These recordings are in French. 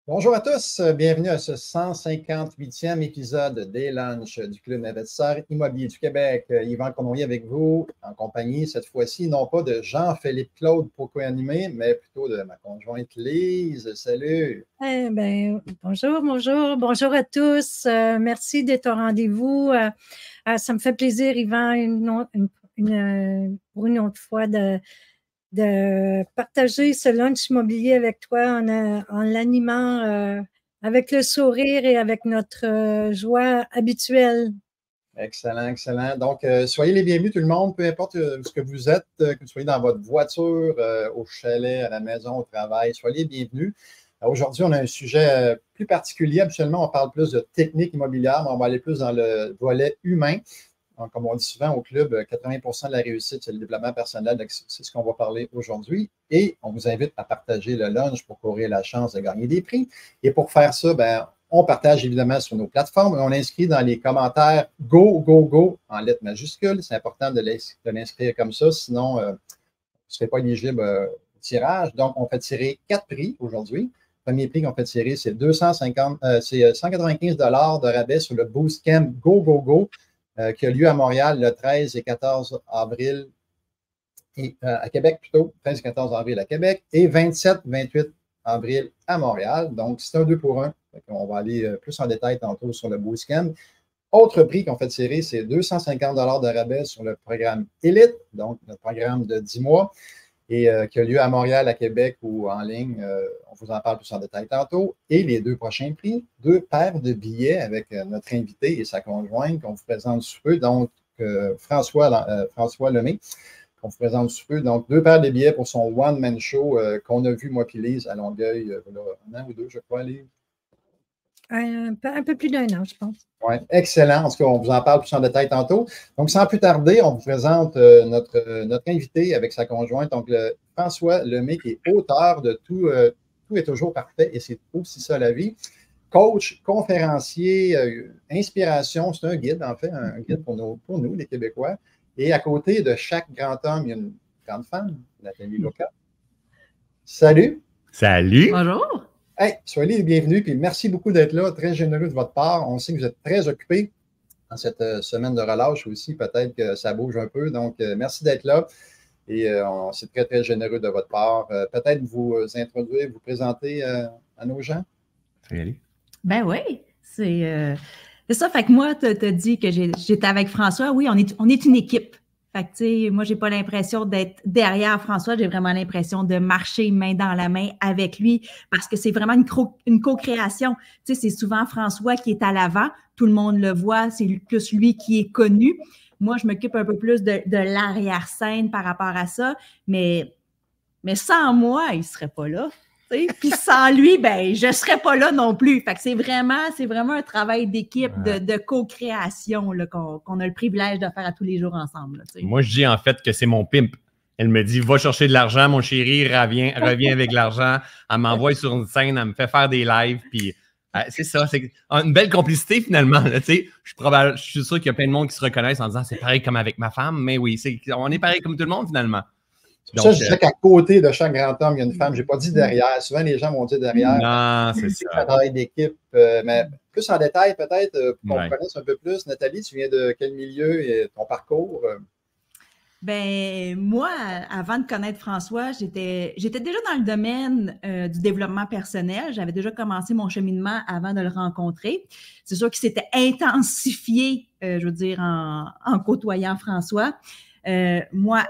Bonjour à tous, bienvenue à ce 158e épisode des lunchs du Club investisseur immobilier du Québec. Yvan Cournoyer avec vous, en compagnie cette fois-ci, non pas de Jean-Philippe Claude pour co-animer, mais plutôt de ma conjointe Lise. Salut! Bonjour à tous. Merci d'être au rendez-vous. Ça me fait plaisir, Yvan, pour une autre fois de partager ce lunch immobilier avec toi en l'animant avec le sourire et avec notre joie habituelle. Excellent, excellent. Donc, soyez les bienvenus tout le monde, peu importe ce que vous êtes, que vous soyez dans votre voiture, au chalet, à la maison, au travail, soyez les bienvenus. Aujourd'hui, on a un sujet plus particulier. Habituellement, on parle plus de technique immobilière, mais on va aller plus dans le volet humain. Donc, comme on dit souvent au club, 80% de la réussite, c'est le développement personnel. C'est ce qu'on va parler aujourd'hui. Et on vous invite à partager le lunch pour courir la chance de gagner des prix. Et pour faire ça, on partage évidemment sur nos plateformes et on inscrit dans les commentaires Go, Go, Go en lettres majuscules. C'est important de l'inscrire comme ça, sinon vous ne serez pas éligible au tirage. Donc, on fait tirer 4 prix aujourd'hui. Le premier prix qu'on fait tirer, c'est 195 de rabais sur le Boost Camp Go, Go, Go. Qui a lieu à Montréal le 13 et 14 avril, et à Québec plutôt, 13 et 14 avril à Québec, et 27-28 avril à Montréal. Donc, c'est un 2 pour 1. On va aller plus en détail tantôt sur le Boost Camp. Autre prix qu'on fait tirer, c'est 250 de rabais sur le programme Élite, donc notre programme de 10 mois, et qui a lieu à Montréal, à Québec ou en ligne. On vous en parle plus en détail tantôt. Et les 2 prochains prix, 2 paires de billets avec notre invité et sa conjointe qu'on vous présente sous peu, donc François Lemay, qu'on vous présente sous peu. Donc, 2 paires de billets pour son one-man show qu'on a vu, moi puis Lise, à Longueuil, un an ou 2, je crois, Lise. Un peu plus d'1 an, je pense. Oui, excellent. En tout cas, on vous en parle plus en détail tantôt. Donc, sans plus tarder, on vous présente notre invité avec sa conjointe, donc François Lemay, qui est auteur de Tout est toujours parfait et c'est aussi ça la vie. Coach, conférencier, inspiration, c'est un guide, en fait, un guide pour nous, les Québécois. Et à côté de chaque grand homme, il y a une grande femme, Nathalie Loca. Salut! Salut! Bonjour! Hey, soyez les bienvenus, puis merci beaucoup d'être là, très généreux de votre part. On sait que vous êtes très occupés dans cette semaine de relâche aussi, peut-être que ça bouge un peu, donc merci d'être là et c'est très, très généreux de votre part. Peut-être vous introduire, vous présenter à nos gens? Ben oui, c'est ça. Fait que moi, tu as dit que j'étais avec François. Oui, on est une équipe. Fait que, tu sais, moi, j'ai pas l'impression d'être derrière François. J'ai vraiment l'impression de marcher main dans la main avec lui parce que c'est vraiment une co-création. Tu sais, c'est souvent François qui est à l'avant. Tout le monde le voit. C'est plus lui qui est connu. Moi, je m'occupe un peu plus de l'arrière-scène par rapport à ça. Mais sans moi, il serait pas là. Puis sans lui, ben je ne serais pas là non plus. Fait que c'est vraiment un travail d'équipe, de co-création qu'on a le privilège de faire à tous les jours ensemble. Là, moi, je dis en fait que c'est mon pimp. Elle me dit, va chercher de l'argent, mon chéri, reviens avec l'argent. Elle m'envoie sur une scène, elle me fait faire des lives. Puis c'est ça, c'est une belle complicité finalement. Là, je suis sûr qu'il y a plein de monde qui se reconnaissent en disant, c'est pareil comme avec ma femme. Mais oui, on est pareil comme tout le monde finalement. Donc, ça, je disais qu'à côté de chaque grand homme, il y a une femme. Je n'ai pas dit derrière. Souvent, les gens vont dire derrière. Non, c'est ça. Un travail d'équipe. Mais plus en détail, peut-être, pour qu'on connaisse un peu plus. Nathalie, tu viens de quel milieu et ton parcours? Ben moi, avant de connaître François, j'étais déjà dans le domaine du développement personnel. J'avais déjà commencé mon cheminement avant de le rencontrer. C'est sûr qu'il s'était intensifié, je veux dire, en côtoyant François. Moi,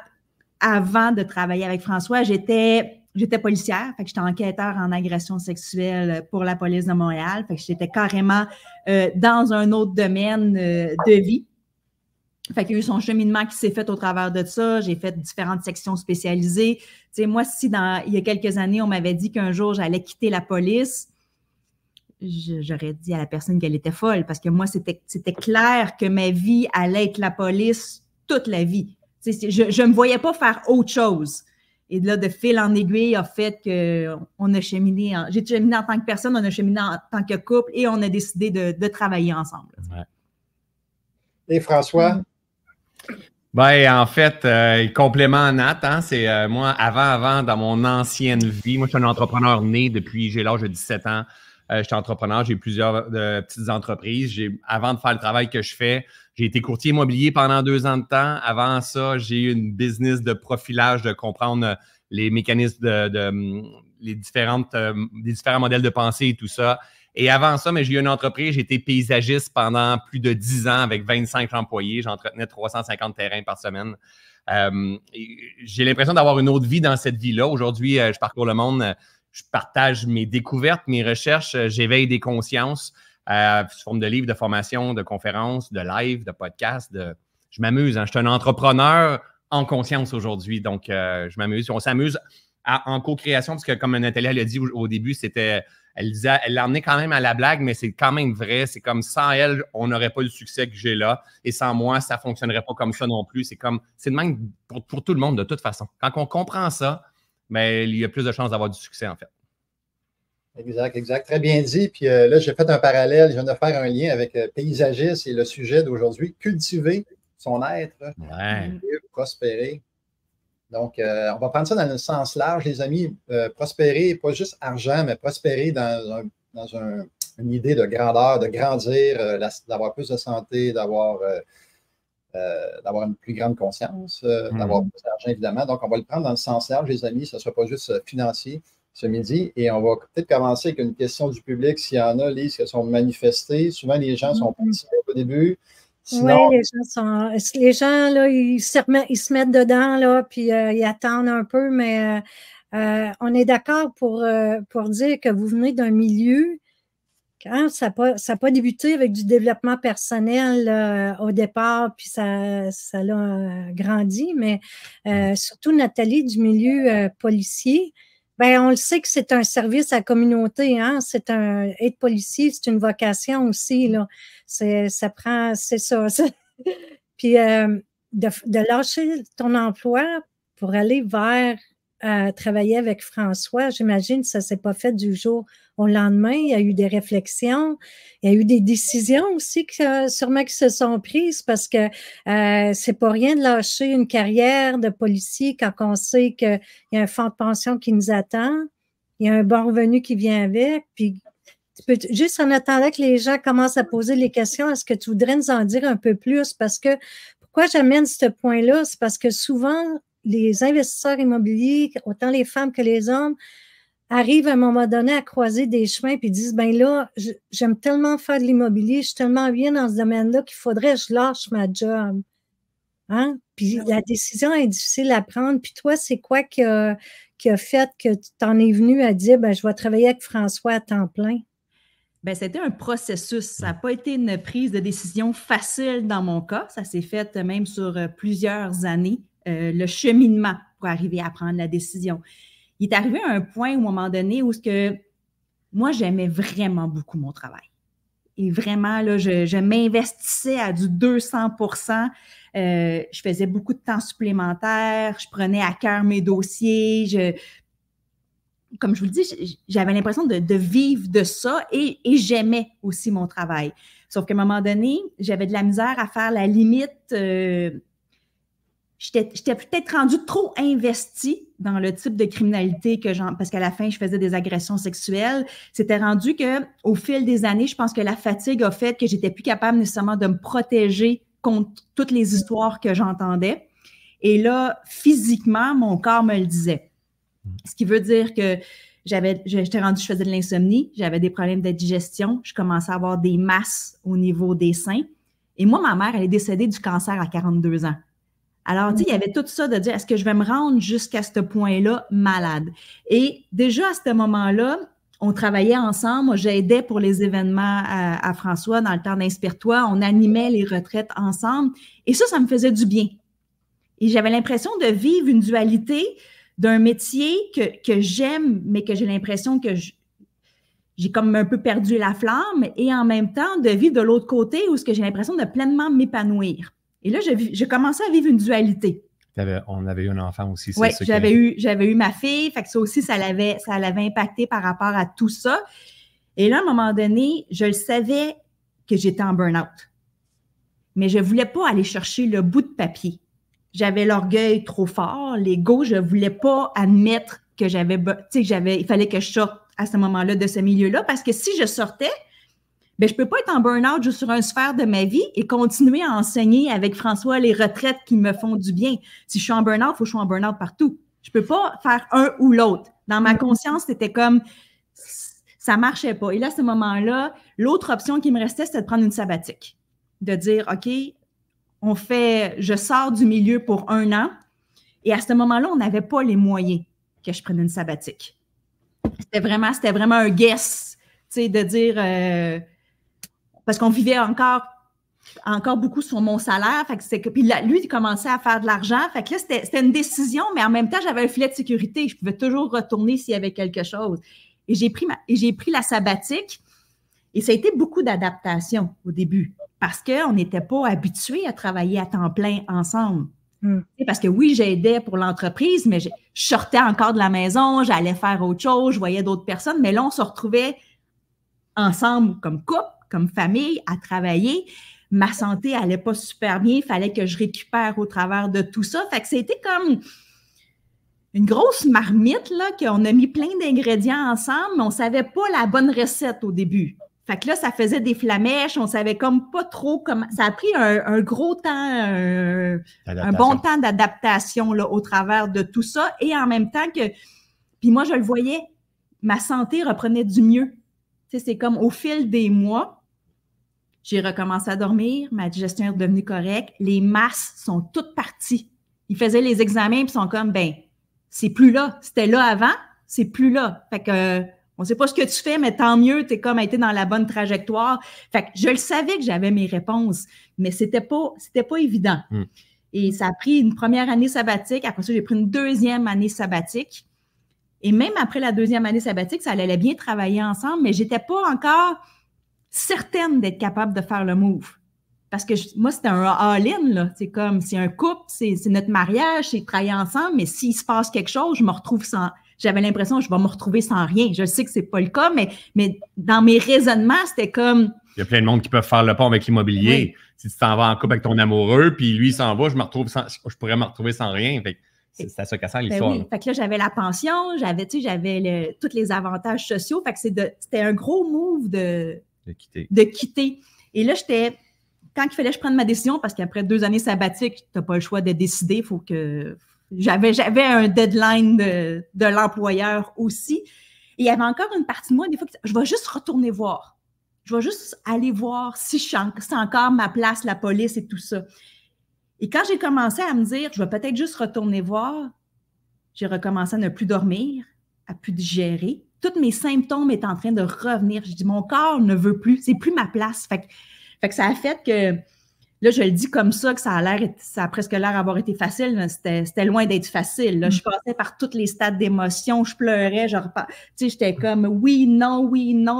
avant de travailler avec François, j'étais policière, fait que j'étais enquêteur en agression sexuelle pour la police de Montréal, fait que j'étais carrément dans un autre domaine de vie. Fait qu'il y a eu son cheminement qui s'est fait au travers de ça. J'ai fait différentes sections spécialisées. Tu sais, moi, si il y a quelques années, on m'avait dit qu'un jour, j'allais quitter la police, j'aurais dit à la personne qu'elle était folle parce que moi, c'était clair que ma vie allait être la police toute la vie. Je ne me voyais pas faire autre chose. Et là, de fil en aiguille, a fait qu'on a cheminé. J'ai cheminé en tant que personne, on a cheminé en tant que couple et on a décidé de travailler ensemble. Ouais. Et François? Ben, en fait, complément Nat, hein, c'est moi, avant, dans mon ancienne vie, moi, je suis un entrepreneur né depuis, j'ai l'âge de 17 ans. Je suis entrepreneur, j'ai plusieurs petites entreprises. Avant de faire le travail que je fais, j'ai été courtier immobilier pendant 2 ans de temps. Avant ça, j'ai eu une business de profilage, de comprendre les mécanismes les différents modèles de pensée et tout ça. Et avant ça, mais j'ai eu une entreprise, j'ai été paysagiste pendant plus de 10 ans avec 25 employés. J'entretenais 350 terrains par semaine. J'ai l'impression d'avoir une autre vie dans cette vie-là. Aujourd'hui, je parcours le monde, je partage mes découvertes, mes recherches, j'éveille des consciences sous forme de livres, de formations, de conférences, de live, de podcasts. Je m'amuse. Hein. Je suis un entrepreneur en conscience aujourd'hui. Donc, je m'amuse. On s'amuse en co-création parce que, comme Nathalie l'a dit au début, c'était... Elle disait, elle l'a emmené quand même à la blague, mais c'est quand même vrai. C'est comme sans elle, on n'aurait pas le succès que j'ai là. Et sans moi, ça ne fonctionnerait pas comme ça non plus. C'est de même pour tout le monde, de toute façon. Quand on comprend ça, ben, il y a plus de chances d'avoir du succès, en fait. Exact, exact. Très bien dit. Puis là, j'ai fait un parallèle. Je viens de faire un lien avec paysagiste et le sujet d'aujourd'hui, cultiver son être, prospérer. Donc, on va prendre ça dans le sens large, les amis. Prospérer, pas juste argent, mais prospérer dans une idée de grandeur, de grandir, d'avoir plus de santé, d'avoir une plus grande conscience, d'avoir plus d'argent, évidemment. Donc, on va le prendre dans le sens large, les amis. Ce ne sera pas juste financier ce midi. Et on va peut-être commencer avec une question du public, s'il y en a, Lise, qui sont manifestées. Souvent, les gens sont passifs au début. Sinon, oui, les gens là, ils se mettent dedans, là, puis ils attendent un peu, mais on est d'accord pour dire que vous venez d'un milieu, quand ça n'a pas débuté avec du développement personnel au départ, puis ça l'a grandi, mais surtout Nathalie du milieu policier. Ben, on le sait que c'est un service à la communauté, hein. Être policier, c'est une vocation aussi, là. C'est ça. Puis de lâcher ton emploi pour aller vers travailler avec François, j'imagine que ça ne s'est pas fait du jour au lendemain. Il y a eu des réflexions, il y a eu des décisions aussi sûrement qui se sont prises parce que c'est pas rien de lâcher une carrière de policier quand on sait qu'il y a un fonds de pension qui nous attend, il y a un bon revenu qui vient avec, puis juste en attendant que les gens commencent à poser les questions, est-ce que tu voudrais nous en dire un peu plus? Parce que pourquoi j'amène ce point-là? C'est parce que souvent, les investisseurs immobiliers, autant les femmes que les hommes, arrivent à un moment donné à croiser des chemins puis disent, ben là, j'aime tellement faire de l'immobilier, je suis tellement bien dans ce domaine-là qu'il faudrait que je lâche ma job. Hein? Puis la décision est difficile à prendre. Puis toi, c'est quoi qui a fait que tu t'en es venu à dire, ben je vais travailler avec François à temps plein? Bien, c'était un processus. Ça n'a pas été une prise de décision facile dans mon cas. Ça s'est fait même sur plusieurs années, le cheminement pour arriver à prendre la décision. Il est arrivé à un point, au moment donné, où moi, j'aimais vraiment beaucoup mon travail. Et vraiment, là, je m'investissais à du 200%. Je faisais beaucoup de temps supplémentaire. Je prenais à cœur mes dossiers. Comme je vous le dis, j'avais l'impression de vivre de ça et j'aimais aussi mon travail. Sauf qu'à un moment donné, j'avais de la misère à faire la limite. J'étais peut-être rendue trop investie dans le type de criminalité parce qu'à la fin, je faisais des agressions sexuelles. C'était rendu qu'au fil des années, je pense que la fatigue a fait que j'étais plus capable nécessairement de me protéger contre toutes les histoires que j'entendais. Et là, physiquement, mon corps me le disait. Ce qui veut dire que j'étais rendue, je faisais de l'insomnie, j'avais des problèmes de digestion, je commençais à avoir des masses au niveau des seins. Et moi, ma mère, elle est décédée du cancer à 42 ans. Alors, tu sais, il y avait tout ça de dire, est-ce que je vais me rendre jusqu'à ce point-là malade? Et déjà, à ce moment-là, on travaillait ensemble. Moi, j'aidais pour les événements à François dans le temps d'Inspire-toi. On animait les retraites ensemble. Et ça me faisait du bien. Et j'avais l'impression de vivre une dualité d'un métier que j'aime, mais que j'ai l'impression que j'ai comme un peu perdu la flamme, et en même temps de vivre de l'autre côté où j'ai l'impression de pleinement m'épanouir. Et là, j'ai commencé à vivre une dualité. On avait eu un enfant aussi. Oui, j'avais eu ma fille, fait que ça aussi, ça l'avait impacté par rapport à tout ça. Et là, à un moment donné, je le savais que j'étais en burn-out. Mais je ne voulais pas aller chercher le bout de papier. j'avais l'orgueil trop fort, l'ego, je ne voulais pas admettre que il fallait que je sorte à ce moment-là de ce milieu-là, parce que si je sortais, ben, je ne peux pas être en burn-out juste sur une sphère de ma vie et continuer à enseigner avec François les retraites qui me font du bien. Si je suis en burn-out, il faut que je sois en burn-out partout. Je ne peux pas faire un ou l'autre. Dans ma conscience, c'était comme, ça ne marchait pas. Et là, à ce moment-là, l'autre option qui me restait, c'était de prendre une sabbatique. De dire, OK, je sors du milieu pour 1 an. Et à ce moment-là, on n'avait pas les moyens que je prenne une sabbatique. C'était vraiment un guess, tu sais, de dire, parce qu'on vivait encore beaucoup sur mon salaire. Fait que puis là, lui, il commençait à faire de l'argent. Fait que là, c'était une décision, mais en même temps, j'avais un filet de sécurité. Je pouvais toujours retourner s'il y avait quelque chose. Et j'ai pris la sabbatique. Et ça a été beaucoup d'adaptation au début parce qu'on n'était pas habitués à travailler à temps plein ensemble. Parce que oui, j'aidais pour l'entreprise, mais je sortais encore de la maison, j'allais faire autre chose, je voyais d'autres personnes. Mais là, on se retrouvait ensemble comme couple, comme famille, à travailler. Ma santé n'allait pas super bien. Il fallait que je récupère au travers de tout ça. Fait que c'était comme une grosse marmite, là, qu'on a mis plein d'ingrédients ensemble, mais on ne savait pas la bonne recette au début. Fait que là, ça faisait des flamèches. On savait comme pas trop comment... Ça a pris un gros temps, un bon temps d'adaptation là, au travers de tout ça. Et en même temps que... Puis moi, je le voyais, ma santé reprenait du mieux. Tu sais, c'est comme au fil des mois, j'ai recommencé à dormir, ma digestion est devenue correcte, les masses sont toutes parties. Ils faisaient les examens et ils sont comme, ben, c'est plus là. C'était là avant, c'est plus là. Fait que, on sait pas ce que tu fais, mais tant mieux, t'es comme été dans la bonne trajectoire. Fait que je le savais que j'avais mes réponses, mais c'était pas évident. Et ça a pris une première année sabbatique. Après ça, j'ai pris une deuxième année sabbatique. Et même après la deuxième année sabbatique, ça allait bien travailler ensemble, mais j'étais pas encore certaine d'être capable de faire le move. Parce que moi, c'était un all-in, là. C'est comme, c'est un couple, c'est notre mariage, c'est travailler ensemble, mais s'il se passe quelque chose, je me retrouve sans... J'avais l'impression que je vais me retrouver sans rien. Je sais que c'est pas le cas, mais dans mes raisonnements, c'était comme... Il y a plein de monde qui peuvent faire le pont avec l'immobilier. Oui. Si tu t'en vas en couple avec ton amoureux, puis lui s'en va, je pourrais me retrouver sans rien. Fait que c'est à ça qu'elle sert l'histoire. Oui. Fait que là, j'avais la pension, j'avais tous les avantages sociaux. Fait que c'était un gros move de quitter. Et là, quand il fallait que je prenne ma décision, parce qu'après 2 années sabbatiques, tu n'as pas le choix de décider, il faut que... J'avais un deadline de l'employeur aussi. Et il y avait encore une partie de moi, des fois, je vais juste retourner voir. Je vais juste aller voir si c'est encore ma place, la police et tout ça. Et quand j'ai commencé à me dire, je vais peut-être juste retourner voir, j'ai recommencé à ne plus dormir, à plus digérer. Tous mes symptômes étaient en train de revenir. J'ai dit, mon corps ne veut plus, c'est plus ma place. Fait que ça a fait que... Là, je le dis comme ça, que ça a presque l'air d'avoir été facile. C'était loin d'être facile. Là. Je passais par tous les stades d'émotion. Je pleurais. J'étais comme oui, non.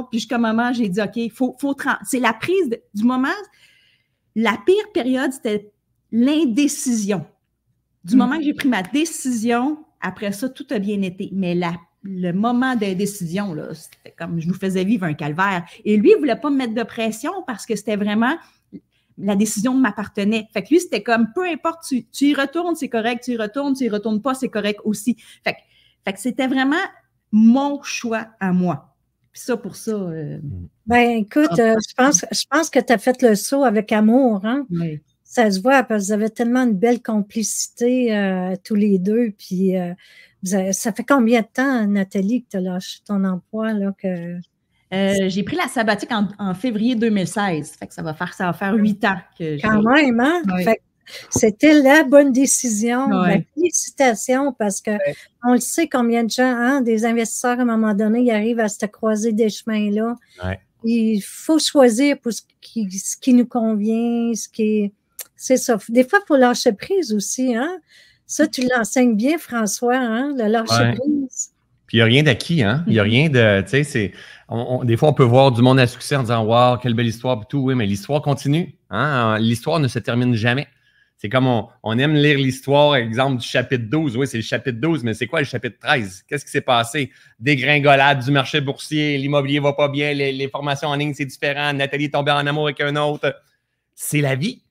Puis jusqu'à un moment, j'ai dit, OK, c'est la prise du moment. La pire période, c'était l'indécision. Du moment que j'ai pris ma décision, après ça, tout a bien été. Mais le moment de décision, là, c'était comme je nous faisais vivre un calvaire. Et lui, il ne voulait pas me mettre de pression parce que c'était vraiment... La décision m'appartenait. Fait que lui, c'était comme, peu importe, tu y retournes, c'est correct, tu y retournes pas, c'est correct aussi. Fait que c'était vraiment mon choix à moi. Puis ça, pour ça... Ben, écoute, je pense que tu as fait le saut avec amour, hein? Oui. Ça se voit, parce que vous avez tellement une belle complicité tous les deux, puis ça fait combien de temps, Nathalie, que tu as lâché ton emploi, là, que... j'ai pris la sabbatique en février 2016. Fait que ça va faire 8 ans que Quand même, hein? Oui. Fait que c'était la bonne décision. Oui. Ben, félicitations, parce que on le sait combien de gens, hein, des investisseurs, à un moment donné, ils arrivent à se croiser des chemins-là. Ouais. Il faut choisir pour ce qui nous convient, c'est ça. Des fois, il faut lâcher prise aussi, hein? Ça, tu l'enseignes bien, François, hein? Le lâcher prise. Puis il n'y a rien d'acquis, hein? Il n'y a rien de, tu sais, des fois, on peut voir du monde à succès en disant « Wow, quelle belle histoire » et tout. Oui, mais l'histoire continue. Hein? L'histoire ne se termine jamais. C'est comme on aime lire l'histoire, exemple du chapitre 12. Oui, c'est le chapitre 12, mais c'est quoi le chapitre 13? Qu'est-ce qui s'est passé? Dégringolade du marché boursier, l'immobilier va pas bien, les formations en ligne, c'est différent. Nathalie est tombée en amour avec un autre. C'est la vie.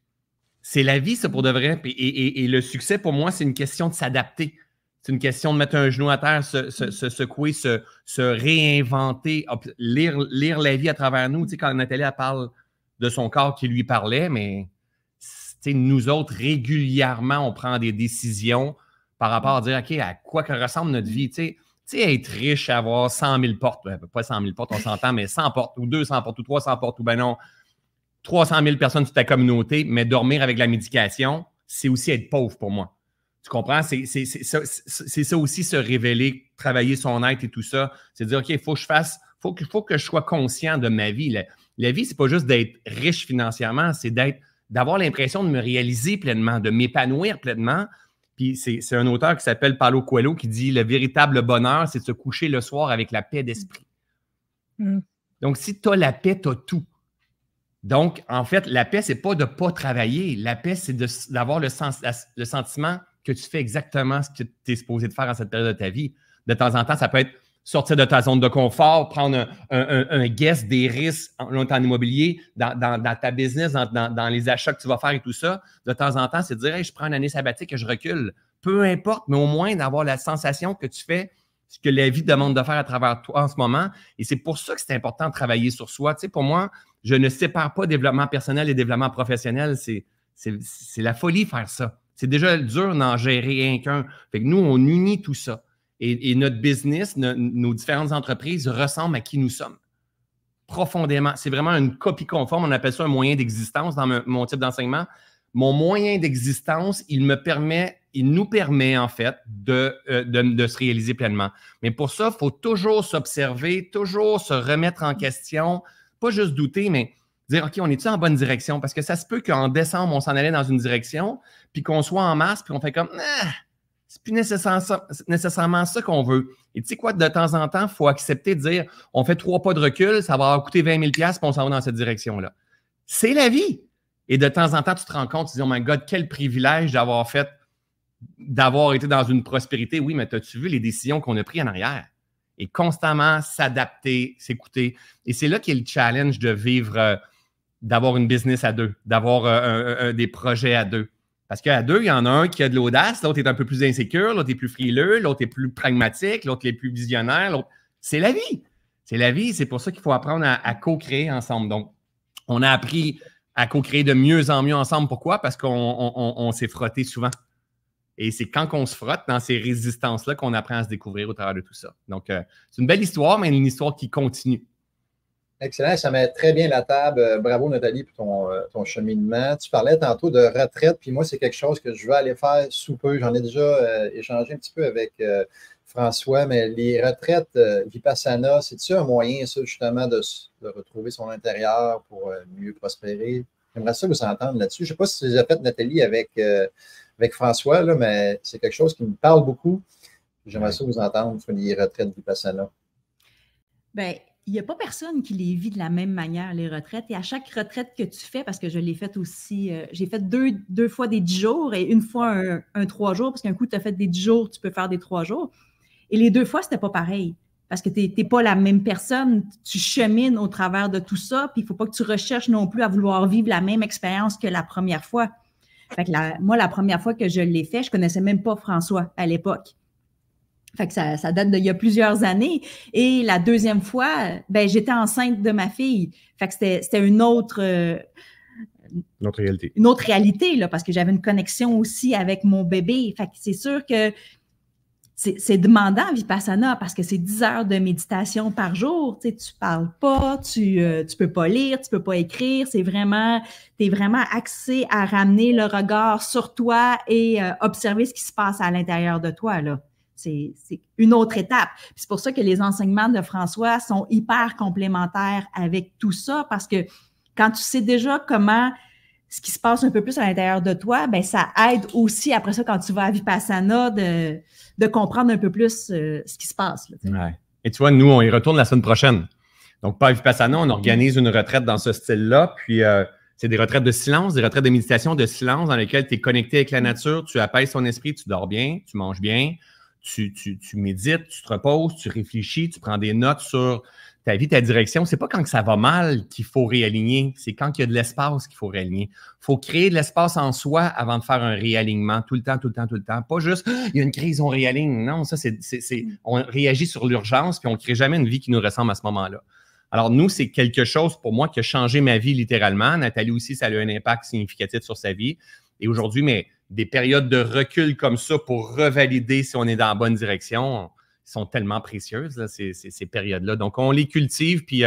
C'est la vie, ça, pour de vrai. Et le succès, pour moi, c'est une question de s'adapter. C'est une question de mettre un genou à terre, se secouer, se réinventer, lire la vie à travers nous. Tu sais, quand Nathalie elle parle de son corps qui lui parlait, mais nous autres, régulièrement, on prend des décisions par rapport à dire, OK, à quoi que ressemble notre vie? Tu sais, être riche, avoir 100 000 portes, pas 100 000 portes, on s'entend, mais 100 portes, ou 200 portes, ou 300 portes, ou ben non, 300 000 personnes sur ta communauté, mais dormir avec la médication, c'est aussi être pauvre pour moi. Tu comprends? C'est ça aussi, se révéler, travailler son être et tout ça. C'est dire, OK, il faut que je sois conscient de ma vie. La vie, c'est pas juste d'être riche financièrement, c'est d'avoir l'impression de me réaliser pleinement, de m'épanouir pleinement. Puis c'est un auteur qui s'appelle Paulo Coelho qui dit « Le véritable bonheur, c'est de se coucher le soir avec la paix d'esprit. » Donc, si tu as la paix, tu as tout. Donc, en fait, la paix, c'est pas de ne pas travailler. La paix, c'est d'avoir le sentiment que tu fais exactement ce que tu es supposé de faire en cette période de ta vie. De temps en temps, ça peut être sortir de ta zone de confort, prendre un guess des risques en immobilier, dans ta business, dans les achats que tu vas faire et tout ça. De temps en temps, c'est de dire hey, « je prends une année sabbatique et je recule ». Peu importe, mais au moins d'avoir la sensation que tu fais ce que la vie demande de faire à travers toi en ce moment. Et c'est pour ça que c'est important de travailler sur soi. Tu sais, pour moi, je ne sépare pas développement personnel et développement professionnel. C'est la folie faire ça. C'est déjà dur d'en gérer un qu'un. Fait que nous, on unit tout ça. Et notre business, nos différentes entreprises ressemblent à qui nous sommes. Profondément. C'est vraiment une copie conforme. On appelle ça un moyen d'existence dans mon type d'enseignement. Mon moyen d'existence, il nous permet en fait de se réaliser pleinement. Mais pour ça, il faut toujours s'observer, toujours se remettre en question, pas juste douter, mais dire, OK, on est-tu en bonne direction? Parce que ça se peut qu'en décembre, on s'en allait dans une direction, puis qu'on soit en mars, puis on fait comme, c'est plus nécessairement ça qu'on veut. Et tu sais quoi, de temps en temps, il faut accepter de dire, on fait 3 pas de recul, ça va coûter 20 000 $, puis on s'en va dans cette direction-là. C'est la vie. Et de temps en temps, tu te rends compte, tu te dis, oh my God, quel privilège d'avoir été dans une prospérité. Oui, mais as-tu vu les décisions qu'on a prises en arrière? Et constamment s'adapter, s'écouter. Et c'est là qu'est le challenge de vivre, d'avoir une business à deux, d'avoir des projets à deux. Parce qu'à deux, il y en a un qui a de l'audace, l'autre est un peu plus insécure, l'autre est plus frileux, l'autre est plus pragmatique, l'autre est plus visionnaire. C'est la vie. C'est la vie. C'est pour ça qu'il faut apprendre à co-créer ensemble. Donc, on a appris à co-créer de mieux en mieux ensemble. Pourquoi? Parce qu'on s'est frotté souvent. Et c'est quand on se frotte dans ces résistances-là qu'on apprend à se découvrir au travers de tout ça. Donc, c'est une belle histoire, mais une histoire qui continue. Excellent, ça met très bien la table. Bravo Nathalie pour ton cheminement. Tu parlais tantôt de retraite, puis moi, c'est quelque chose que je veux aller faire sous peu. J'en ai déjà échangé un petit peu avec François, mais les retraites Vipassana, c'est-tu un moyen, ça, justement, de retrouver son intérieur pour mieux prospérer? J'aimerais ça vous entendre là-dessus. Je ne sais pas si tu les as faites, Nathalie, avec François, là, mais c'est quelque chose qui me parle beaucoup. J'aimerais ça vous entendre sur les retraites Vipassana. Bien, il n'y a pas personne qui les vit de la même manière, les retraites. Et à chaque retraite que tu fais, parce que je l'ai faite aussi, j'ai fait deux fois des 10 jours et une fois un 3 jours, parce qu'un coup, tu as fait des 10 jours, tu peux faire des 3 jours. Et les 2 fois, ce n'était pas pareil. Parce que tu n'es pas la même personne, tu chemines au travers de tout ça, puis il ne faut pas que tu recherches non plus à vouloir vivre la même expérience que la première fois. Fait que moi, la première fois que je l'ai fait, je ne connaissais même pas François à l'époque. Fait que ça date d'il y a plusieurs années. Et la deuxième fois, ben, j'étais enceinte de ma fille. Fait que c'était une autre réalité. Une autre réalité, là, parce que j'avais une connexion aussi avec mon bébé. Fait que c'est sûr que c'est demandant, Vipassana, parce que c'est 10 heures de méditation par jour. Tu sais, tu parles pas, tu peux pas lire, tu peux pas écrire. T'es vraiment axé à ramener le regard sur toi et observer ce qui se passe à l'intérieur de toi, là. C'est une autre étape. Puis c'est pour ça que les enseignements de François sont hyper complémentaires avec tout ça, parce que quand tu sais déjà ce qui se passe un peu plus à l'intérieur de toi, ben ça aide aussi, après ça, quand tu vas à Vipassana, de comprendre un peu plus ce qui se passe. Là, ouais. Et tu vois, nous, on y retourne la semaine prochaine. Donc, pas à Vipassana, on organise une retraite dans ce style-là, puis c'est des retraites de silence, des retraites de méditation de silence dans lesquelles tu es connecté avec la nature, tu apaises ton esprit, tu dors bien, tu manges bien, tu médites, tu te reposes, tu réfléchis, tu prends des notes sur ta vie, ta direction, c'est pas quand que ça va mal qu'il faut réaligner, c'est quand il y a de l'espace qu'il faut réaligner. Il faut créer de l'espace en soi avant de faire un réalignement tout le temps, tout le temps, tout le temps. Pas juste, il y a une crise, on réaligne. Non, ça, on réagit sur l'urgence puis on ne crée jamais une vie qui nous ressemble à ce moment-là. Alors, nous, c'est quelque chose pour moi qui a changé ma vie littéralement. Nathalie aussi, ça a eu un impact significatif sur sa vie. Et aujourd'hui, mais des périodes de recul comme ça pour revalider si on est dans la bonne direction, sont tellement précieuses, là, ces périodes-là. Donc, on les cultive, puis tu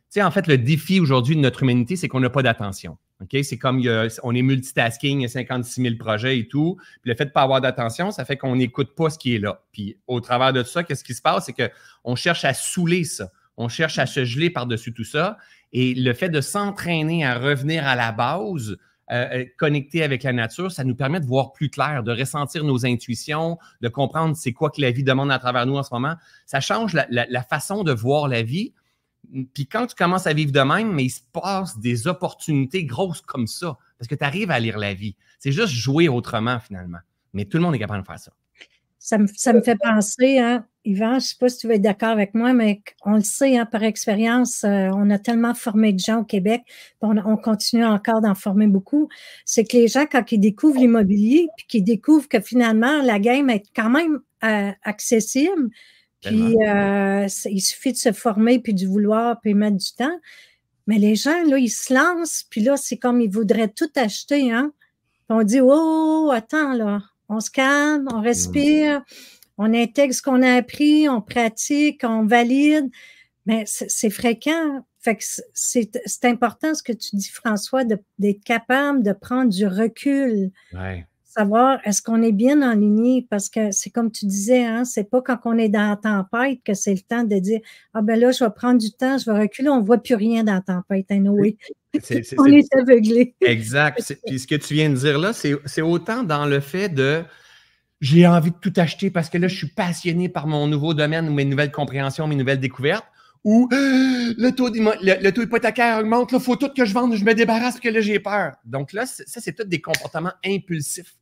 sais, en fait, le défi aujourd'hui de notre humanité, c'est qu'on n'a pas d'attention. Okay? C'est comme on est multitasking, il y a 56 000 projets et tout. Puis le fait de ne pas avoir d'attention, ça fait qu'on n'écoute pas ce qui est là. Puis au travers de ça, qu'est-ce qui se passe? C'est qu'on cherche à saouler ça. On cherche à se geler par-dessus tout ça. Et le fait de s'entraîner à revenir à la base, connecter avec la nature, ça nous permet de voir plus clair, de ressentir nos intuitions, de comprendre c'est quoi que la vie demande à travers nous en ce moment. Ça change la façon de voir la vie. Puis quand tu commences à vivre de même, mais il se passe des opportunités grosses comme ça, parce que tu arrives à lire la vie. C'est juste jouer autrement, finalement. Mais tout le monde est capable de faire ça. Ça me fait penser, hein, Yvan, je ne sais pas si tu vas être d'accord avec moi, mais on le sait, hein, par expérience, on a tellement formé de gens au Québec, on continue encore d'en former beaucoup, c'est que les gens, quand ils découvrent l'immobilier, puis qu'ils découvrent que finalement, la game est quand même accessible, puis il suffit de se former, puis de vouloir, puis mettre du temps, mais les gens, là, ils se lancent, puis là, c'est comme ils voudraient tout acheter, hein, puis on dit, oh, attends, là, on se calme, on respire, on intègre ce qu'on a appris, on pratique, on valide. Mais c'est fréquent. Fait que c'est important ce que tu dis, François, d'être capable de prendre du recul. Ouais. Savoir est-ce qu'on est bien aligné, parce que c'est comme tu disais, hein, c'est pas quand on est dans la tempête que c'est le temps de dire ah ben là, je vais prendre du temps, je vais reculer, on ne voit plus rien dans la tempête, anyway. On est aveuglé. Exact. Puis ce que tu viens de dire là, c'est autant dans le fait de j'ai envie de tout acheter parce que là, je suis passionné par mon nouveau domaine, mes nouvelles compréhensions, mes nouvelles découvertes, ou le taux hypothécaire augmente, il faut tout que je vende, je me débarrasse parce que là, j'ai peur. Donc là, ça, c'est tous des comportements impulsifs.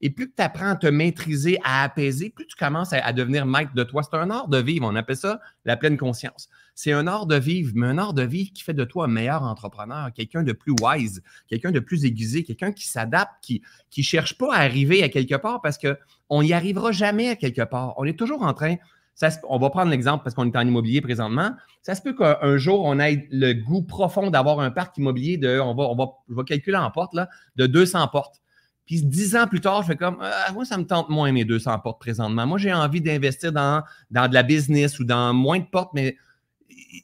Et plus que tu apprends à te maîtriser, à apaiser, plus tu commences à devenir maître de toi. C'est un art de vivre, on appelle ça la pleine conscience. C'est un art de vivre, mais un art de vivre qui fait de toi un meilleur entrepreneur, quelqu'un de plus wise, quelqu'un de plus aiguisé, quelqu'un qui s'adapte, qui ne cherche pas à arriver à quelque part parce qu'on n'y arrivera jamais à quelque part. On est toujours en train, on va prendre l'exemple parce qu'on est en immobilier présentement, ça se peut qu'un jour, on ait le goût profond d'avoir un parc immobilier je vais calculer en portes, là, de 200 portes. Puis 10 ans plus tard, je fais comme, moi, ça me tente moins mes 200 portes présentement. Moi, j'ai envie d'investir dans de la business ou dans moins de portes, mais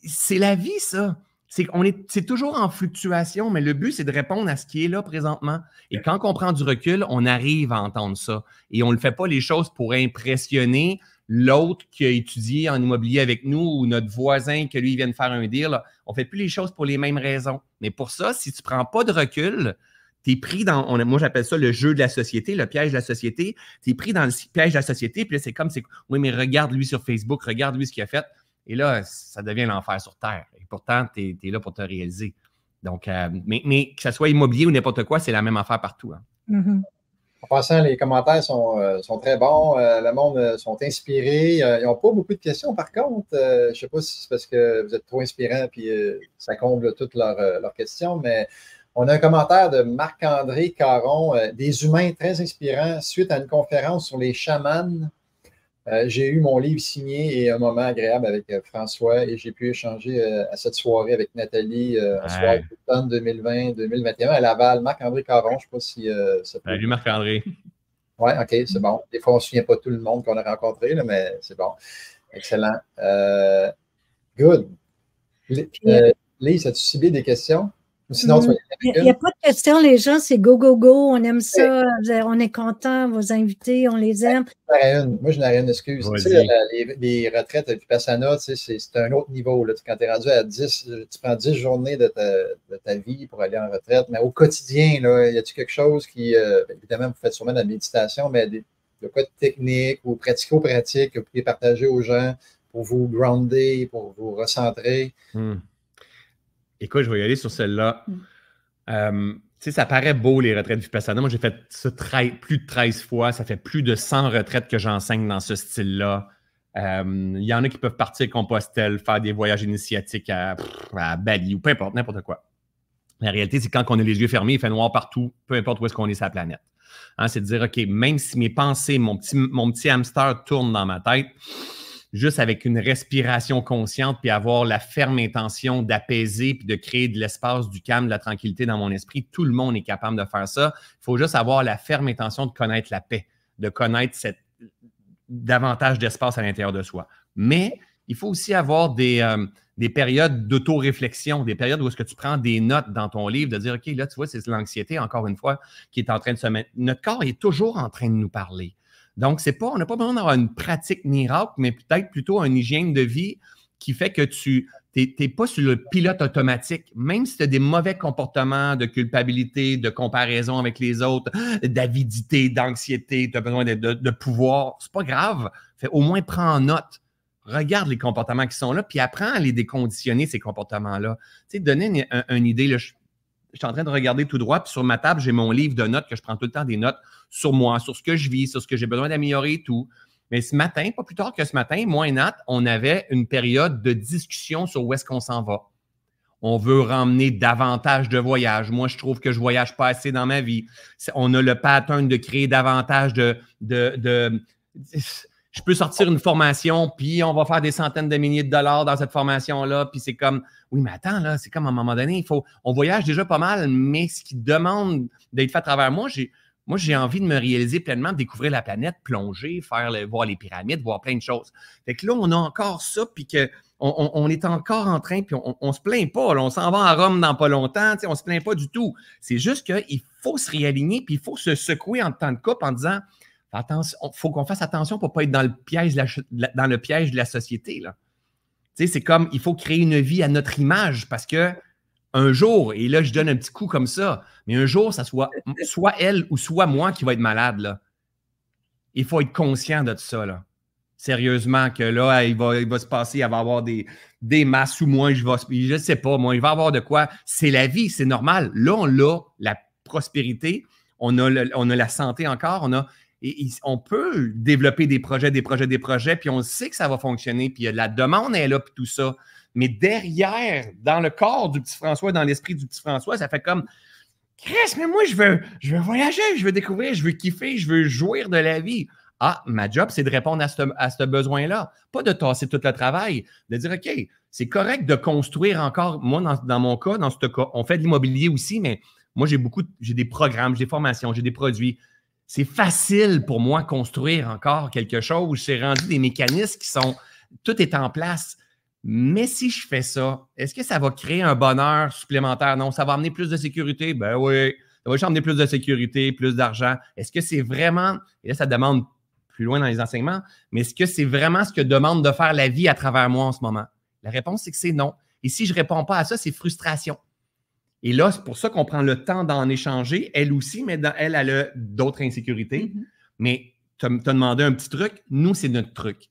c'est la vie, ça. C'est toujours en fluctuation, mais le but, c'est de répondre à ce qui est là présentement. Et quand on prend du recul, on arrive à entendre ça. Et on ne fait pas les choses pour impressionner l'autre qui a étudié en immobilier avec nous ou notre voisin que lui, il vient de faire un deal. Là. On ne fait plus les choses pour les mêmes raisons. Mais pour ça, si tu ne prends pas de recul, tu es pris dans, moi j'appelle ça le jeu de la société, le piège de la société. Tu es pris dans le piège de la société, puis là, c'est comme, oui, mais regarde lui sur Facebook, regarde lui ce qu'il a fait. Et là, ça devient l'enfer sur Terre. Et pourtant, tu es là pour te réaliser. Donc, mais que ce soit immobilier ou n'importe quoi, c'est la même affaire partout. Hein. Mm-hmm. En passant, les commentaires sont très bons. Le monde sont inspirés. Ils n'ont pas beaucoup de questions, par contre. Je ne sais pas si c'est parce que vous êtes trop inspirants puis ça comble toutes leurs questions, mais on a un commentaire de Marc-André Caron, des humains très inspirants suite à une conférence sur les chamans. J'ai eu mon livre signé et un moment agréable avec François et j'ai pu échanger à cette soirée avec Nathalie en soirée d'automne 2020-2021 à Laval. Marc-André Caron, je ne sais pas si ça peut... Salut Marc-André. Oui, OK, c'est bon. Des fois, on ne se souvient pas de tout le monde qu'on a rencontré, là, mais c'est bon. Excellent. Good. Lise, as-tu ciblé des questions? Sinon, il n'y a pas de questions, les gens, c'est go, go, go, on aime ça, on est content, vos invités, on les aime. Moi, je n'ai rien d'excuse. Tu sais, les retraites Vipassana, tu sais, c'est un autre niveau. Là. Quand tu es rendu à 10, tu prends 10 journées de ta vie pour aller en retraite, mais au quotidien, là, y a-t-il quelque chose qui, évidemment, vous faites sûrement de la méditation, mais de quoi de technique ou pratico-pratique que vous pouvez partager aux gens pour vous grounder, pour vous recentrer? Écoute, je vais y aller sur celle-là. Tu sais, ça paraît beau, les retraites Vipassana. Moi, j'ai fait ça plus de 13 fois. Ça fait plus de 100 retraites que j'enseigne dans ce style-là. Il y en a qui peuvent partir à Compostelle, faire des voyages initiatiques à Bali ou peu importe, n'importe quoi. La réalité, c'est quand on a les yeux fermés, il fait noir partout, peu importe où est-ce qu'on est sur la planète. Hein, c'est de dire, OK, même si mes pensées, mon petit hamster tourne dans ma tête, juste avec une respiration consciente, puis avoir la ferme intention d'apaiser, puis de créer de l'espace, du calme, de la tranquillité dans mon esprit, tout le monde est capable de faire ça. Il faut juste avoir la ferme intention de connaître la paix, de connaître davantage d'espace à l'intérieur de soi. Mais il faut aussi avoir des périodes d'auto-réflexion, des périodes où est-ce que tu prends des notes dans ton livre, de dire, OK, là, tu vois, c'est l'anxiété, encore une fois, qui est en train de se mettre. Notre corps est toujours en train de nous parler. Donc, on n'a pas besoin d'avoir une pratique miracle, mais peut-être plutôt une hygiène de vie qui fait que tu n'es pas sur le pilote automatique. Même si tu as des mauvais comportements de culpabilité, de comparaison avec les autres, d'avidité, d'anxiété, tu as besoin de pouvoir, c'est pas grave. Au moins, prends en note. Regarde les comportements qui sont là, puis apprends à les déconditionner, ces comportements-là. Tu sais, donner une idée, là, je suis en train de regarder tout droit, puis sur ma table, j'ai mon livre de notes que je prends tout le temps des notes sur moi, sur ce que je vis, sur ce que j'ai besoin d'améliorer et tout. Mais ce matin, pas plus tard que ce matin, moi et Nat, on avait une période de discussion sur où est-ce qu'on s'en va. On veut ramener davantage de voyages. Moi, je trouve que je ne voyage pas assez dans ma vie. On a le pattern de créer davantage je peux sortir une formation, puis on va faire des centaines de milliers de dollars dans cette formation-là, puis c'est comme, oui, mais attends, là, c'est comme à un moment donné, on voyage déjà pas mal, mais ce qui demande d'être fait à travers moi, j'ai envie de me réaliser pleinement, de découvrir la planète, plonger, voir les pyramides, voir plein de choses. Fait que là, on a encore ça, puis qu'on est encore en train, puis on se plaint pas, là, on s'en va à Rome dans pas longtemps, on se plaint pas du tout. C'est juste qu'il faut se réaligner, puis il faut se secouer en temps de coupe en disant, attention, il faut qu'on fasse attention pour ne pas être dans le piège de la société. Là. C'est comme, il faut créer une vie à notre image parce que un jour, et là, je donne un petit coup comme ça, mais un jour, ça soit elle ou soit moi qui va être malade. Là. Il faut être conscient de tout ça. Là. Sérieusement, que là, il va se passer, il va y avoir des masses sous moi, je ne sais pas, moi, il va y avoir de quoi. C'est la vie, c'est normal. Là, on a la prospérité, on a la santé encore, on peut développer des projets, puis on sait que ça va fonctionner, puis la demande est là, puis tout ça. Mais derrière, dans le corps du petit François, dans l'esprit du petit François, ça fait comme « Chris, mais moi, je veux voyager, je veux découvrir, je veux kiffer, je veux jouir de la vie. » Ah, ma job, c'est de répondre à ce besoin-là. Pas de tasser tout le travail, de dire « OK, c'est correct de construire encore. » Moi, dans mon cas, dans ce cas, on fait de l'immobilier aussi, mais moi, j'ai des programmes, j'ai des formations, j'ai des produits. C'est facile pour moi de construire encore quelque chose. J'ai rendu des mécanismes qui sont... Tout est en place. Mais si je fais ça, est-ce que ça va créer un bonheur supplémentaire? Non, ça va amener plus de sécurité? Ben oui. Ça va juste amener plus de sécurité, plus d'argent. Est-ce que c'est vraiment... Et là, ça demande plus loin dans les enseignements, mais est-ce que c'est vraiment ce que demande de faire la vie à travers moi en ce moment? La réponse, c'est que c'est non. Et si je ne réponds pas à ça, c'est frustration. Et là, c'est pour ça qu'on prend le temps d'en échanger. Elle aussi, mais elle a d'autres insécurités. Mm-hmm. Mais tu as demandé un petit truc. Nous, c'est notre truc.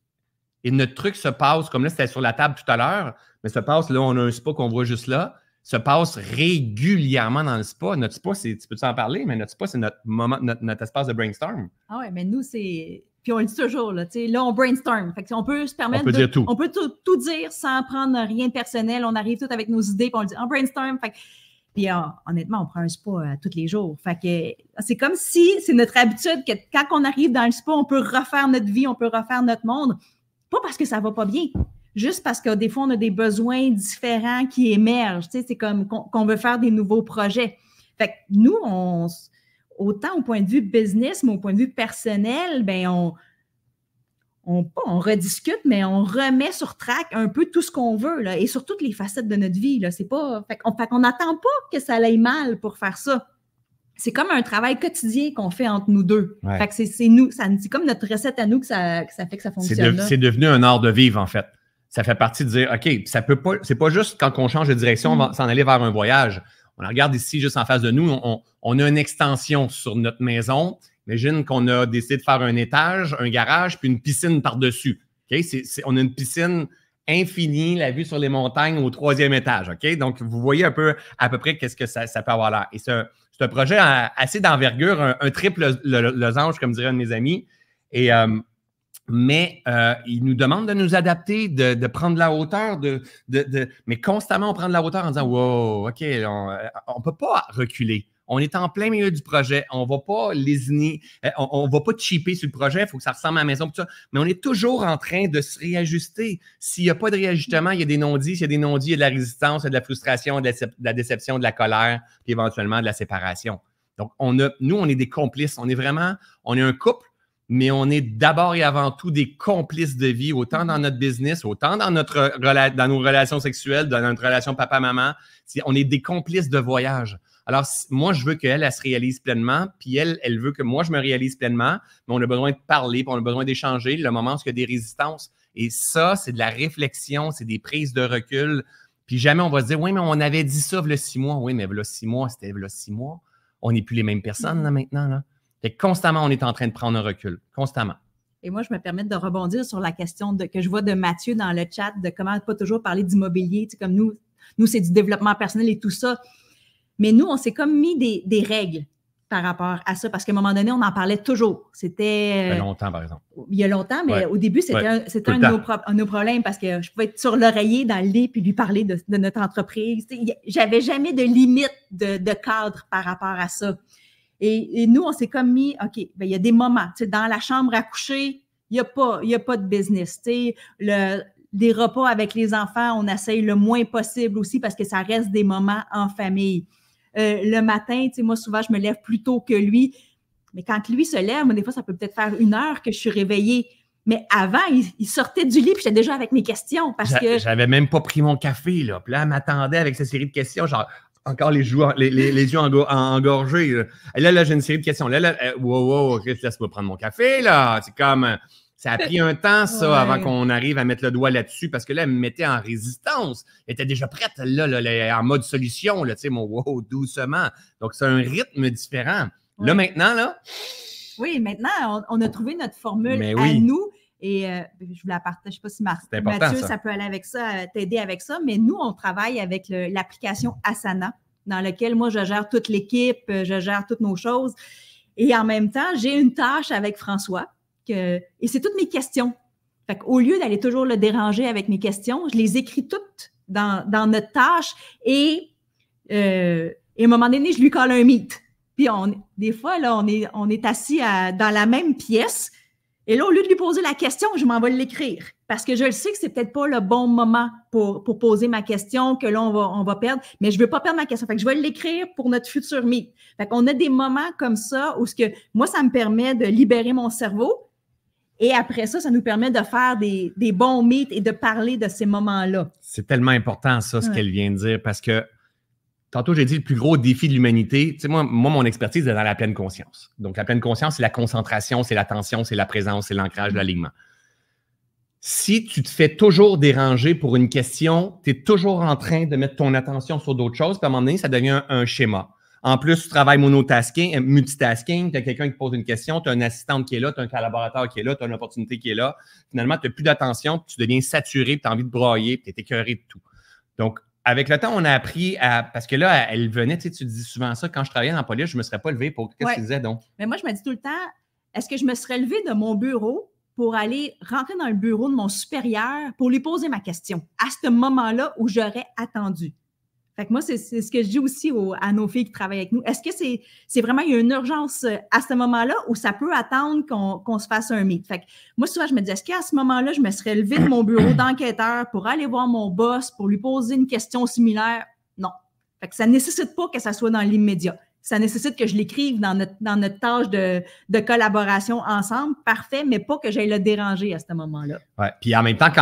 Et notre truc se passe, comme là, c'était sur la table tout à l'heure, mais se passe, là, on a un spa qu'on voit juste là, se passe régulièrement dans le spa. Notre spa, tu peux en parler, mais notre spa, c'est notre moment, notre espace de brainstorm. Ah ouais, mais nous, c'est... Puis on le dit toujours, là, on brainstorm. Fait on peut se permettre dire tout. On peut tout dire sans prendre rien de personnel. On arrive tout avec nos idées, puis on le dit en brainstorm. Fait puis honnêtement, on prend un spa tous les jours. Fait que c'est comme si c'est notre habitude que quand on arrive dans le spa, on peut refaire notre vie, on peut refaire notre monde. Pas parce que ça va pas bien, juste parce que des fois, on a des besoins différents qui émergent. C'est comme qu'on veut faire des nouveaux projets. Fait que nous, autant au point de vue business, mais au point de vue personnel, ben on rediscute, mais on remet sur track un peu tout ce qu'on veut, là, et sur toutes les facettes de notre vie. Là. C'est pas, fait qu'on n'attend pas que ça aille mal pour faire ça. C'est comme un travail quotidien qu'on fait entre nous deux. Ouais. Fait que c'est nous, c'est comme notre recette à nous que ça fait que ça fonctionne. C'est devenu un art de vivre, en fait. Ça fait partie de dire, OK, ça peut pas, c'est pas juste quand on change de direction, on va s'en aller vers un voyage. On regarde ici, juste en face de nous, on a une extension sur notre maison. Imagine qu'on a décidé de faire un étage, un garage, puis une piscine par-dessus. Okay? On a une piscine infinie, la vue sur les montagnes au 3e étage. Okay? Donc, vous voyez à peu près qu'est-ce que ça peut avoir l'air. Et c'est un projet assez d'envergure, un triple losange, comme dirait un de mes amis. Et Mais ils nous demandent de nous adapter, de prendre de la hauteur, mais constamment on prend de la hauteur en disant « Wow, OK, on ne peut pas reculer. On est en plein milieu du projet. On ne va pas lésiner, on ne va pas cheaper sur le projet. Il faut que ça ressemble à la maison. Tout ça. Mais on est toujours en train de se réajuster. S'il n'y a pas de réajustement, il y a des non-dits. S'il y a des non-dits, il y a de la résistance, il y a de la frustration, de la déception, de la colère, puis éventuellement de la séparation. Donc, nous, on est des complices. On est un couple, mais on est d'abord et avant tout des complices de vie, autant dans notre business, autant dans nos relations sexuelles, dans notre relation papa-maman. On est des complices de voyage. Alors, moi, je veux qu'elle se réalise pleinement, puis elle veut que moi, je me réalise pleinement, mais on a besoin de parler, puis on a besoin d'échanger le moment où il y a des résistances. Et ça, c'est de la réflexion, c'est des prises de recul. Puis jamais on va se dire, oui, mais on avait dit ça, v'là 6 mois. Oui, mais v'là 6 mois, c'était v'là 6 mois. On n'est plus les mêmes personnes, là, maintenant, là. Fait que constamment, on est en train de prendre un recul. Constamment. Et moi, je me permets de rebondir sur la question que je vois de Mathieu dans le chat, de comment pas toujours parler d'immobilier. Tu sais, comme nous, c'est du développement personnel et tout ça. Mais nous, on s'est comme mis des règles par rapport à ça, parce qu'à un moment donné, on en parlait toujours. C'était... Il y a longtemps, par exemple. Il y a longtemps, mais au début, c'était un de nos problèmes, parce que je pouvais être sur l'oreiller dans le lit puis lui parler de notre entreprise. J'avais jamais de limite de cadre par rapport à ça. Et nous, on s'est comme mis, OK, ben, il y a des moments, dans la chambre à coucher, il n'y a pas de business. Des repas avec les enfants, on essaye le moins possible aussi parce que ça reste des moments en famille. Le matin, moi, souvent, je me lève plus tôt que lui. Mais quand lui se lève, moi, des fois, ça peut peut-être faire 1 heure que je suis réveillée. Mais avant, il sortait du lit puis j'étais déjà avec mes questions parce que... J'avais même pas pris mon café, là. Puis là, elle m'attendait avec cette série de questions, genre... Encore les yeux engorgés. Là. Et là, j'ai une série de questions. Wow, laisse-moi prendre mon café, là. C'est comme... Ça a pris un temps, ça, avant qu'on arrive à mettre le doigt là-dessus, parce que là, elle me mettait en résistance. Elle était déjà prête, là en mode solution, là, tu sais, mon wow, doucement. Donc, c'est un rythme différent. Ouais. Là, maintenant, là... Oui, maintenant, on a trouvé notre formule à nous. Et je vous la partage, je ne sais pas si Mathieu, ça peut aller avec ça, t'aider avec ça, mais nous, on travaille avec l'application Asana, dans laquelle moi, je gère toute l'équipe, je gère toutes nos choses. Et en même temps, j'ai une tâche avec François, et c'est toutes mes questions. Fait qu'au lieu d'aller toujours le déranger avec mes questions, je les écris toutes dans notre tâche et à un moment donné, je lui colle un meet. Puis des fois, là, on est assis dans la même pièce. Et là, au lieu de lui poser la question, je m'en vais l'écrire. Parce que je le sais que c'est peut-être pas le bon moment pour poser ma question, que là, on va perdre. Mais je veux pas perdre ma question. Fait que je vais l'écrire pour notre futur meet. Fait qu'on a des moments comme ça où moi, ça me permet de libérer mon cerveau. Et après ça, ça nous permet de faire des bons meets et de parler de ces moments-là. C'est tellement important, ça, ce qu'elle vient de dire, parce que tantôt, j'ai dit le plus gros défi de l'humanité. Tu sais, moi, mon expertise est dans la pleine conscience. Donc, la pleine conscience, c'est la concentration, c'est l'attention, c'est la présence, c'est l'ancrage, l'alignement. Si tu te fais toujours déranger pour une question, tu es toujours en train de mettre ton attention sur d'autres choses, puis à un moment donné, ça devient un schéma. En plus, tu travailles multitasking, tu as quelqu'un qui te pose une question, tu as une assistante qui est là, tu as un collaborateur qui est là, tu as une opportunité qui est là. Finalement, tu n'as plus d'attention, puis tu deviens saturé, puis tu as envie de brailler, puis tu es écœuré de tout. Donc, avec le temps, on a appris à... Parce que là, elle venait, tu dis souvent ça, quand je travaillais dans la police, je ne me serais pas levé pour... Qu'est-ce que tu disais donc? Mais moi, je me dis tout le temps, est-ce que je me serais levée de mon bureau pour aller rentrer dans le bureau de mon supérieur pour lui poser ma question à ce moment-là où j'aurais attendu? Fait que moi, c'est ce que je dis aussi à nos filles qui travaillent avec nous. Est-ce que c'est vraiment, il y a une urgence à ce moment-là ou ça peut attendre qu'on se fasse un meet? Fait que moi, souvent, je me dis, est-ce qu'à ce moment-là, je me serais levée de mon bureau d'enquêteur pour aller voir mon boss, pour lui poser une question similaire? Non. Fait que ça ne nécessite pas que ça soit dans l'immédiat. Ça nécessite que je l'écrive dans notre tâche de collaboration ensemble. Parfait, mais pas que j'aille le déranger à ce moment-là. Oui, puis en même temps,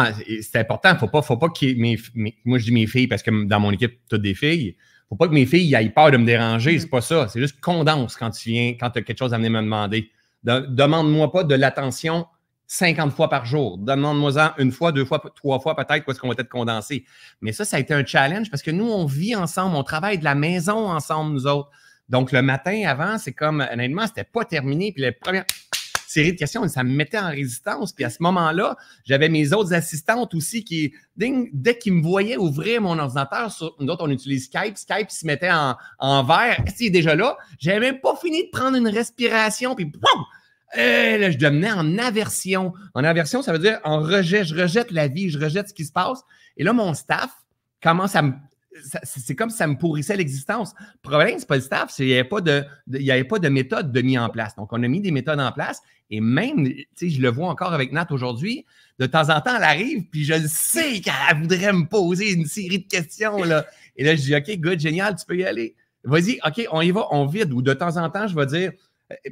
c'est important, il ne faut pas que moi je dis mes filles parce que dans mon équipe, toutes des filles, il ne faut pas que mes filles aient peur de me déranger, c'est pas ça. C'est juste condense quand tu as quelque chose à venir me demander. Demande-moi pas de l'attention 50 fois par jour. Demande-moi-en 1 fois, 2 fois, 3 fois peut-être, où est-ce qu'on va être condensé. Mais ça a été un challenge parce que nous, on vit ensemble, on travaille de la maison ensemble, nous autres. Donc, le matin avant, c'est comme, honnêtement, c'était pas terminé. Puis la première série de questions, ça me mettait en résistance. Puis à ce moment-là, j'avais mes autres assistantes aussi qui, dès qu'ils me voyaient ouvrir mon ordinateur, nous autres, on utilise Skype. Skype se mettait en vert. Est-ce qu'il est déjà là? J'avais même pas fini de prendre une respiration. Puis, boum! Là, je devenais en aversion. En aversion, ça veut dire en rejet. Je rejette la vie, je rejette ce qui se passe. Et là, mon staff commence à me... C'est comme si ça me pourrissait l'existence. Le problème, c'est pas le staff, c'est qu'il n'y avait pas de méthode de mise en place. Donc, on a mis des méthodes en place et même, tu sais, je le vois encore avec Nat aujourd'hui, de temps en temps, elle arrive, puis je le sais qu'elle voudrait me poser une série de questions, là. Et là, je dis, OK, good, génial, tu peux y aller. Vas-y, OK, on y va, on vide. Ou de temps en temps, je vais dire,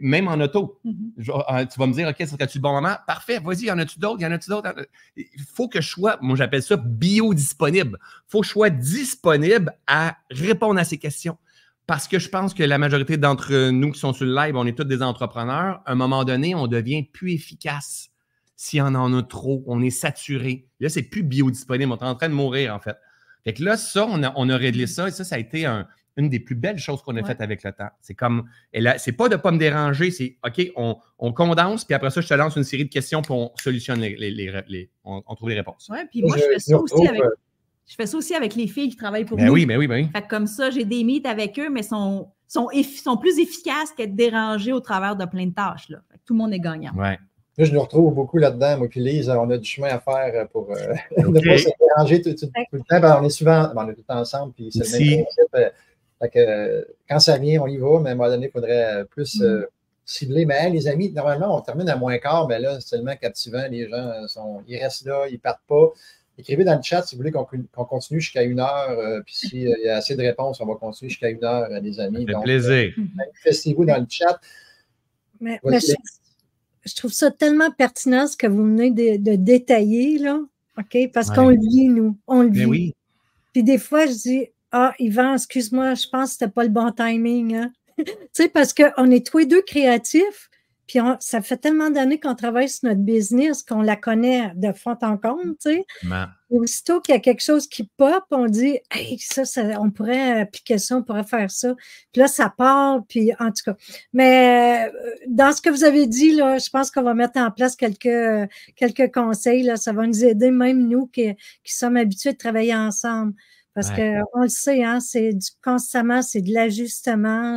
même en auto, tu vas me dire, OK, serait-tu le bon moment? Parfait, vas-y, y en a-tu d'autres? Y en a-tu d'autres? Il faut que je sois, moi j'appelle ça biodisponible. Il faut que je sois disponible à répondre à ces questions. Parce que je pense que la majorité d'entre nous qui sont sur le live, on est tous des entrepreneurs. À un moment donné, on devient plus efficace s'il y en a trop. On est saturé. Là, c'est plus biodisponible. On est en train de mourir, en fait. Fait que là, ça, on a réglé ça. Et ça a été une des plus belles choses qu'on a faites avec le temps. C'est comme, c'est pas de ne pas me déranger, c'est OK, on condense, puis après ça, je te lance une série de questions, puis on solutionne on trouve les réponses. Oui, puis moi, je fais ça aussi avec les filles qui travaillent pour nous. Oui. Fait que comme ça, j'ai des meets avec eux, mais sont plus efficaces qu'être dérangés au travers de plein de tâches. Là. Fait que tout le monde est gagnant. Ouais. Là, je nous retrouve beaucoup là-dedans, moi puis Lise, on a du chemin à faire pour ne pas se déranger tout le temps. Ben, on est souvent, on est tout le temps ensemble, puis c'est le même principe. Fait que, quand ça vient, on y va, mais à un moment donné, il faudrait plus cibler. Mais les amis, normalement, on termine à -15, mais là, c'est tellement captivant. Les gens, ils restent là, ils ne partent pas. Écrivez dans le chat si vous voulez qu'on continue jusqu'à 1 heure. Puis s'il y a assez de réponses, on va continuer jusqu'à 1 heure, les amis. Ça fait plaisir. Manifestez-vous dans le chat. Mais je trouve ça tellement pertinent ce que vous venez de détailler, là. OK? Parce qu'on le vit, nous. On le vit. Oui. Puis des fois, je dis, Yvan, excuse-moi, je pense que c'était pas le bon timing. Hein? Tu sais, parce qu'on est tous les deux créatifs, puis ça fait tellement d'années qu'on travaille sur notre business qu'on la connaît de fond en comble, tu sais. Et aussitôt qu'il y a quelque chose qui pop, on dit, hey, ça on pourrait appliquer ça, on pourrait faire ça. Puis là, ça part, puis en tout cas. Mais dans ce que vous avez dit, là, je pense qu'on va mettre en place quelques conseils, là. Ça va nous aider, même nous qui sommes habitués de travailler ensemble. Parce qu'on le sait, hein, constamment, c'est de l'ajustement,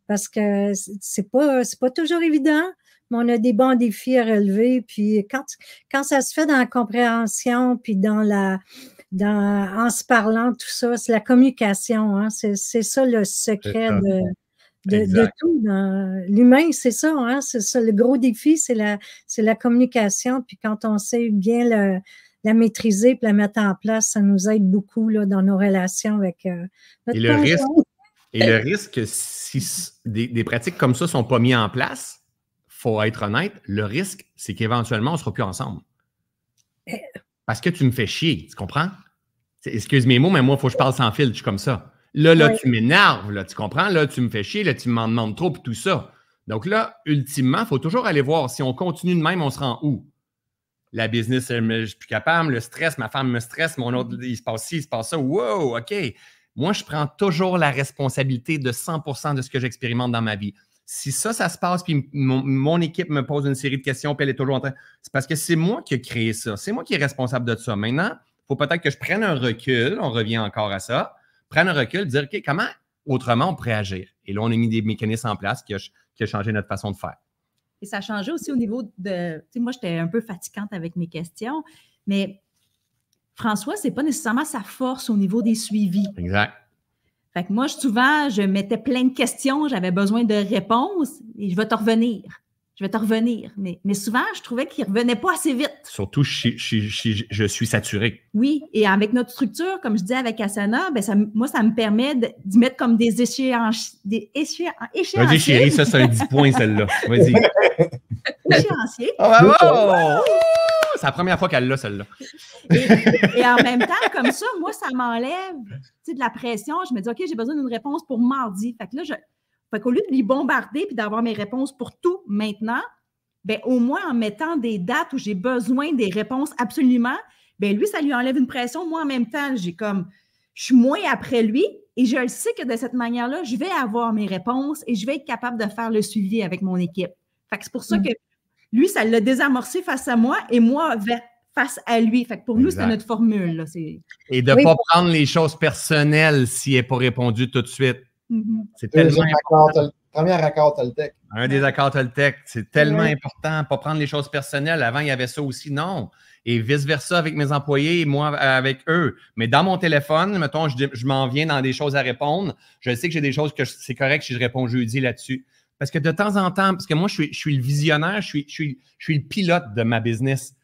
parce que c'est pas toujours évident, mais on a des bons défis à relever. Puis quand ça se fait dans la compréhension, puis en se parlant, tout ça, c'est la communication, hein, c'est ça le secret de tout. L'humain, c'est ça, hein, c'est ça. Le gros défi, c'est la communication. Puis quand on sait bien la maîtriser et la mettre en place, ça nous aide beaucoup là, dans nos relations avec notre conjoint. Et le risque, si des pratiques comme ça ne sont pas mises en place, il faut être honnête, le risque, c'est qu'éventuellement, on ne sera plus ensemble. Parce que tu me fais chier, tu comprends? Excuse mes mots, mais moi, il faut que je parle sans fil, je suis comme ça. Là, tu m'énerves, là, tu comprends? Là, tu me fais chier, là, tu m'en demandes trop et tout ça. Donc là, ultimement, il faut toujours aller voir si on continue de même, on se rend où? La business, je suis plus capable, le stress, ma femme me stresse, mon autre, il se passe ci, il se passe ça. Wow, OK. Moi, je prends toujours la responsabilité de 100% de ce que j'expérimente dans ma vie. Si ça se passe, puis mon équipe me pose une série de questions, puis elle est toujours en train... C'est parce que c'est moi qui ai créé ça. C'est moi qui est responsable de ça. Maintenant, il faut peut-être que je prenne un recul, on revient encore à ça, prendre un recul, dire, OK, comment autrement on pourrait agir? Et là, on a mis des mécanismes en place qui a changé notre façon de faire. Et ça a changé aussi au niveau de... Tu sais, moi, j'étais un peu fatigante avec mes questions, mais François, ce n'est pas nécessairement sa force au niveau des suivis. Exact. Fait que moi, souvent, je mettais plein de questions, j'avais besoin de réponses et je vais te revenir. Mais souvent, je trouvais qu'il ne revenait pas assez vite. Surtout, je suis saturé. Oui, et avec notre structure, comme je disais avec Asana, moi, ça me permet d'y mettre comme des échéanciers. Vas-y, chérie, ça, c'est un 10 points, celle-là. Vas-y. Échéanciers. Oh! C'est la première fois qu'elle l'a, celle-là. Et en même temps, comme ça, moi, ça m'enlève de la pression. Je me dis, OK, j'ai besoin d'une réponse pour mardi. Fait que là, qu'au lieu de lui bombarder et d'avoir mes réponses pour tout maintenant, au moins en mettant des dates où j'ai besoin des réponses absolument, lui, ça lui enlève une pression. Moi, en même temps, je suis moins après lui et je le sais que de cette manière-là, je vais avoir mes réponses et je vais être capable de faire le suivi avec mon équipe. Fait que c'est pour ça que lui, ça l'a désamorcé face à moi et moi face à lui. Fait que pour nous, c'est notre formule. Là. Et de ne pas prendre les choses personnelles s'il n'est pas répondu tout de suite. C'est tellement important. Premier accord Toltec. Un des accords Toltec. C'est tellement important. Pas prendre les choses personnelles. Avant, il y avait ça aussi. Non. Et vice-versa avec mes employés et moi avec eux. Mais dans mon téléphone, mettons, je m'en viens dans des choses à répondre. Je sais que j'ai des choses que c'est correct si je réponds jeudi là-dessus. Parce que de temps en temps, parce que moi, je suis le visionnaire, je suis le pilote de ma business.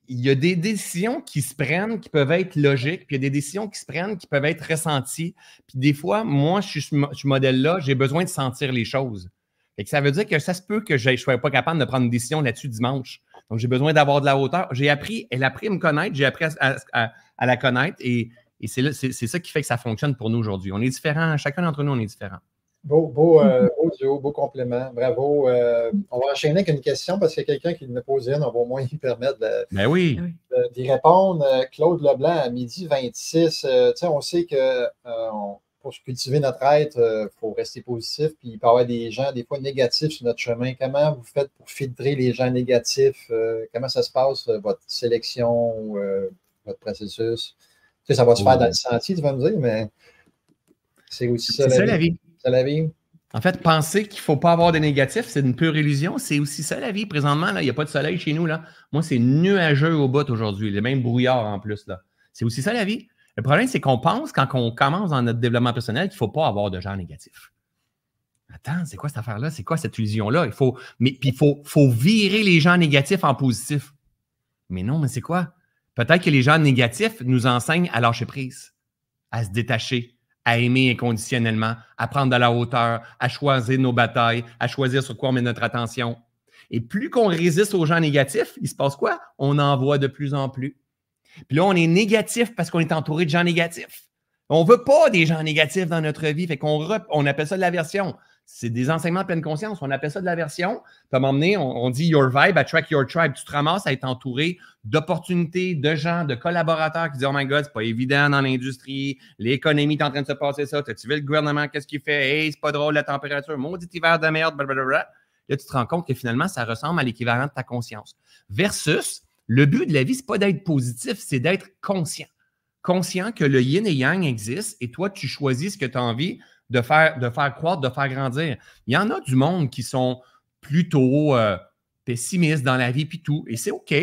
Il y a des décisions qui se prennent qui peuvent être logiques, puis il y a des décisions qui se prennent qui peuvent être ressenties. Puis des fois, moi, je suis ce modèle-là, j'ai besoin de sentir les choses. Et que ça veut dire que ça se peut que je ne sois pas capable de prendre une décision là-dessus dimanche. Donc, j'ai besoin d'avoir de la hauteur. Elle a appris à me connaître, j'ai appris à la connaître et c'est ça qui fait que ça fonctionne pour nous aujourd'hui. On est différents, chacun d'entre nous, on est différents. Beau duo, beau complément. Bravo. On va enchaîner avec une question parce qu'il y a quelqu'un qui me posait une. On va au moins y permettre d'y répondre. Claude Leblanc, à midi 26. On sait que pour cultiver notre être, il faut rester positif. Puis il peut y avoir des gens, des fois, négatifs sur notre chemin. Comment vous faites pour filtrer les gens négatifs? Comment ça se passe, votre sélection, votre processus? Ça va se faire dans le sentier, tu vas me dire, mais c'est aussi ça la vie. La vie. En fait, penser qu'il ne faut pas avoir de négatif, c'est une pure illusion. C'est aussi ça la vie. Présentement, il n'y a pas de soleil chez nous. Là. Moi, c'est nuageux au bout aujourd'hui. Il y a même brouillard en plus. C'est aussi ça la vie. Le problème, c'est qu'on pense, quand on commence dans notre développement personnel, qu'il ne faut pas avoir de gens négatifs. Attends, c'est quoi cette affaire-là? C'est quoi cette illusion-là? Puis il faut virer les gens négatifs en positif. Mais non, mais c'est quoi? Peut-être que les gens négatifs nous enseignent à lâcher prise, à se détacher, à aimer inconditionnellement, à prendre de la hauteur, à choisir nos batailles, à choisir sur quoi on met notre attention. Et plus qu'on résiste aux gens négatifs, il se passe quoi? On en voit de plus en plus. Puis là, on est négatif parce qu'on est entouré de gens négatifs. On ne veut pas des gens négatifs dans notre vie. Fait qu'on appelle ça de l'aversion. C'est des enseignements de pleine conscience. On appelle ça de l'aversion. Puis à un moment donné, on dit your vibe, attract your tribe. Tu te ramasses à être entouré d'opportunités, de gens, de collaborateurs qui disent « Oh my God, c'est pas évident dans l'industrie. L'économie est en train de se passer ça. T'as-tu vu le gouvernement, qu'est-ce qu'il fait? Hey, c'est pas drôle la température. Maudit hiver de merde. Blablabla. » Là, tu te rends compte que finalement, ça ressemble à l'équivalent de ta conscience. Versus, le but de la vie, c'est pas d'être positif, c'est d'être conscient. Conscient que le yin et yang existe et toi, tu choisis ce que tu as envie de faire croître, de faire grandir. Il y en a du monde qui sont plutôt pessimistes dans la vie puis tout. Et c'est OK,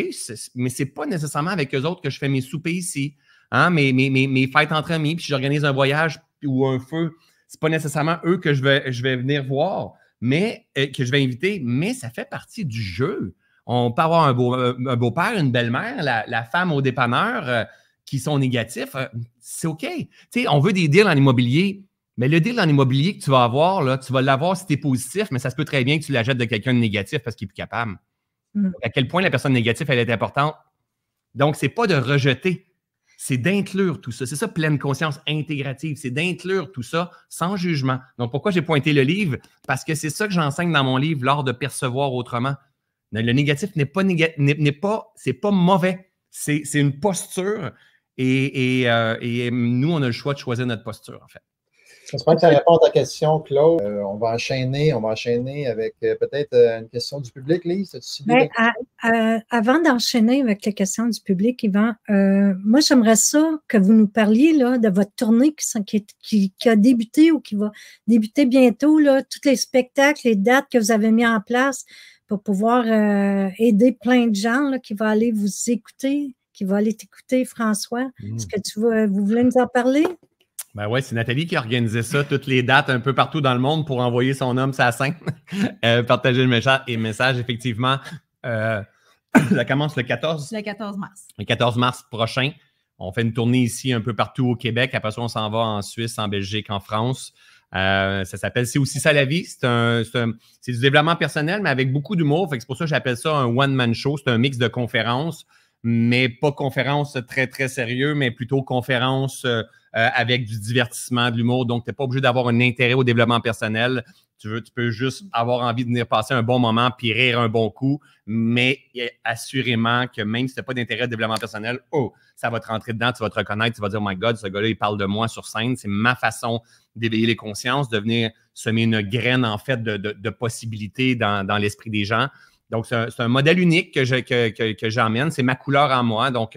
mais c'est pas nécessairement avec eux autres que je fais mes soupers ici. Hein? Mes fêtes entre amis, puis j'organise un voyage ou un feu. C'est pas nécessairement eux que je vais venir voir, mais que je vais inviter, mais ça fait partie du jeu. On peut avoir un beau-père, une belle-mère, la femme au dépanneur qui sont négatifs. C'est OK. Tu sais, on veut des deals en immobilier. Mais le deal en immobilier que tu vas avoir, là, tu vas l'avoir si tu es positif, mais ça se peut très bien que tu l'achètes de quelqu'un de négatif parce qu'il n'est plus capable. À quel point la personne négative, elle est importante. Donc, ce n'est pas de rejeter, c'est d'inclure tout ça. C'est ça, pleine conscience intégrative. C'est d'inclure tout ça sans jugement. Donc, pourquoi j'ai pointé le livre? Parce que c'est ça que j'enseigne dans mon livre, l'art de percevoir autrement. Le négatif c'est pas mauvais. C'est une posture et nous, on a le choix de choisir notre posture, en fait. J'espère que ça répond à ta question, Claude. On va enchaîner avec peut-être une question du public, Lise. Avant d'enchaîner avec les questions du public, Yvan, moi, j'aimerais ça que vous nous parliez là, de votre tournée qui a débuté ou qui va débuter bientôt, là, tous les spectacles, les dates que vous avez mis en place pour pouvoir aider plein de gens là, qui vont aller vous écouter, qui vont aller t'écouter, François. Est-ce que vous voulez nous en parler? Ben oui, c'est Nathalie qui a organisé ça, toutes les dates un peu partout dans le monde pour envoyer son homme sa scène, partager le message, effectivement. Ça commence le 14? Le 14 mars. Le 14 mars prochain. On fait une tournée ici un peu partout au Québec. Après ça, on s'en va en Suisse, en Belgique, en France. Ça s'appelle « C'est aussi ça la vie ». C'est du développement personnel, mais avec beaucoup d'humour. C'est pour ça que j'appelle ça un one-man show. C'est un mix de conférences, mais pas conférences très, très sérieux, mais plutôt conférences avec du divertissement, de l'humour. Donc, tu n'es pas obligé d'avoir un intérêt au développement personnel. Tu peux juste avoir envie de venir passer un bon moment puis rire un bon coup, mais assurément que même si tu n'as pas d'intérêt au développement personnel, ça va te rentrer dedans, tu vas te reconnaître, tu vas dire « Oh my God, ce gars-là, il parle de moi sur scène. » C'est ma façon d'éveiller les consciences, de venir semer une graine, en fait, de possibilités dans l'esprit des gens. Donc, c'est un modèle unique que j'emmène. C'est ma couleur en moi. Donc,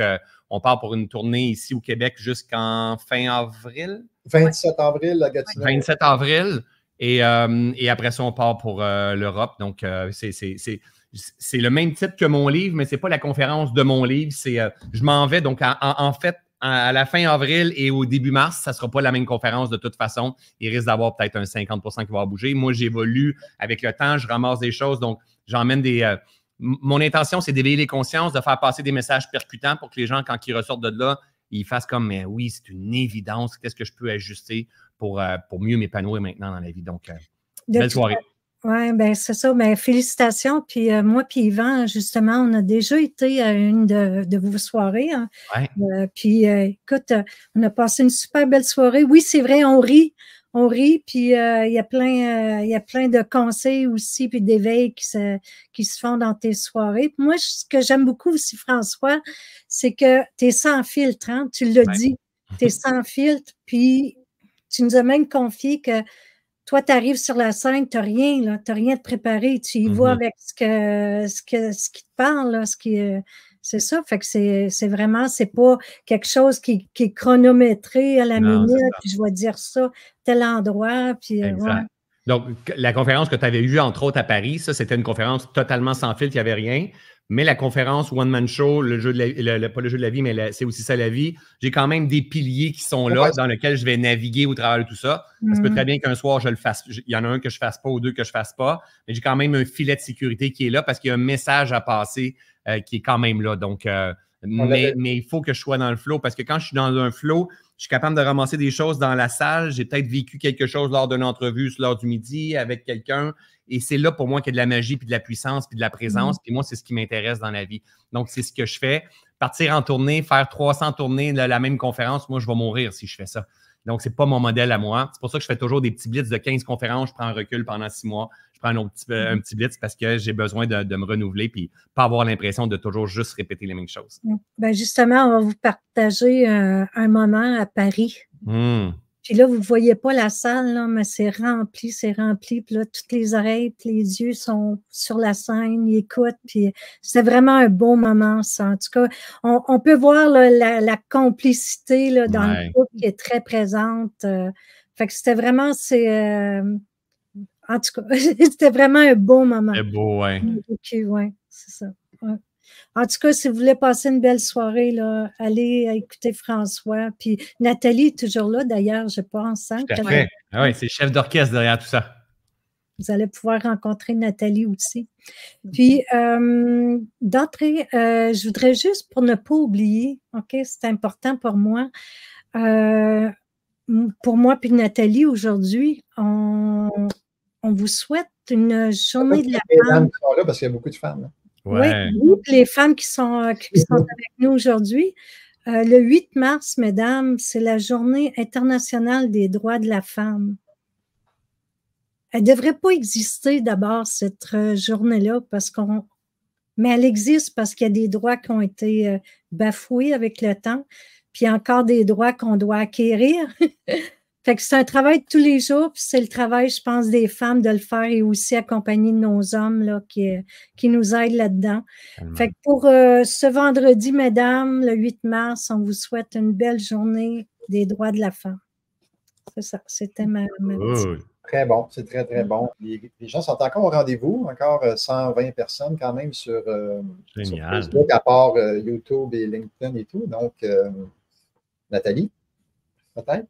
on part pour une tournée ici au Québec jusqu'en fin avril. 27 avril, à Gatineau. 27 avril. Et après ça, on part pour l'Europe. Donc, c'est le même titre que mon livre, mais ce n'est pas la conférence de mon livre. Je m'en vais. Donc, en fait, à la fin avril et au début mars, ça ne sera pas la même conférence de toute façon. Il risque d'avoir peut-être un 50% qui va bouger. Moi, j'évolue avec le temps, je ramasse des choses. Donc, j'emmène mon intention, c'est d'éveiller les consciences, de faire passer des messages percutants pour que les gens, quand ils ressortent de là, ils fassent comme, mais oui, c'est une évidence. Qu'est-ce que je peux ajuster pour mieux m'épanouir maintenant dans la vie? Donc, belle soirée. Oui, bien, c'est ça. Bien, félicitations. Puis moi, puis Yvan, justement, on a déjà été à une de vos soirées. Hein. Ouais. Puis écoute, on a passé une super belle soirée. Oui, c'est vrai, on rit, puis il y a plein de conseils aussi, puis d'éveils qui se font dans tes soirées. Puis moi, ce que j'aime beaucoup aussi, François, c'est que tu es sans filtre, hein? Tu l'as dit, tu es sans filtre, puis tu nous as même confié que toi, tu arrives sur la scène, tu n'as rien, là, tu n'as rien de préparé, tu y vas avec ce qui te parle, là, c'est ça, fait que c'est vraiment, c'est pas quelque chose qui est chronométré à la minute, puis je vais dire ça, tel endroit, puis exact. Ouais. Donc, la conférence que tu avais eue, entre autres, à Paris, ça, c'était une conférence totalement sans filtre, il n'y avait rien. Mais la conférence One Man Show, pas le jeu de la vie, mais c'est aussi ça la vie, j'ai quand même des piliers qui sont là, dans lesquels je vais naviguer au travers de tout ça. Ça se peut très bien qu'un soir, je le fasse. Il y en a un que je ne fasse pas ou deux que je ne fasse pas, mais j'ai quand même un filet de sécurité qui est là parce qu'il y a un message à passer qui est quand même là. Donc, mais il faut que je sois dans le flow parce que quand je suis dans un flow, je suis capable de ramasser des choses dans la salle. J'ai peut-être vécu quelque chose lors d'une entrevue, lors du midi avec quelqu'un. Et c'est là pour moi qu'il y a de la magie, puis de la puissance, puis de la présence. Puis moi, c'est ce qui m'intéresse dans la vie. Donc, c'est ce que je fais. Partir en tournée, faire 300 tournées de la même conférence, moi, je vais mourir si je fais ça. Donc, ce n'est pas mon modèle à moi. C'est pour ça que je fais toujours des petits blitz de 15 conférences. Je prends un recul pendant 6 mois. Je prends un petit blitz parce que j'ai besoin de me renouveler puis pas avoir l'impression de toujours juste répéter les mêmes choses. Ben justement, on va vous partager un moment à Paris. Puis là, vous ne voyez pas la salle, là, mais c'est rempli. Puis là, toutes les oreilles et les yeux sont sur la scène, ils écoutent. Puis c'est vraiment un beau moment, ça. En tout cas, on peut voir là, la complicité là, dans le groupe qui est très présente. Fait que c'était vraiment, en tout cas, c'était vraiment un beau moment. C'est beau, oui, c'est ça. Ouais. En tout cas, si vous voulez passer une belle soirée, là, allez écouter François. Puis Nathalie est toujours là, d'ailleurs, je pense. Hein, tout à fait. Ah oui, c'est le chef d'orchestre derrière tout ça. Vous allez pouvoir rencontrer Nathalie aussi. Puis, d'entrée, je voudrais juste, pour ne pas oublier, OK, c'est important pour moi puis Nathalie, aujourd'hui, on vous souhaite une journée de la femme. Qui sont là parce qu'il y a beaucoup de femmes. Hein. Ouais. Oui, les femmes qui sont avec nous aujourd'hui. Le 8 mars, mesdames, c'est la Journée internationale des droits de la femme. Elle ne devrait pas exister d'abord, cette journée-là, mais elle existe parce qu'il y a des droits qui ont été bafoués avec le temps, puis encore des droits qu'on doit acquérir. Fait que c'est un travail de tous les jours, puis c'est le travail, je pense, des femmes de le faire et aussi accompagner nos hommes là, qui nous aident là-dedans. Fait que pour ce vendredi, mesdames, le 8 mars, on vous souhaite une belle journée des droits de la femme. C'est ça, c'était ma Très bon, c'est très, très bon. Les gens sont encore au rendez-vous, encore 120 personnes quand même sur Facebook, à part YouTube et LinkedIn et tout. Donc, Nathalie, peut-être?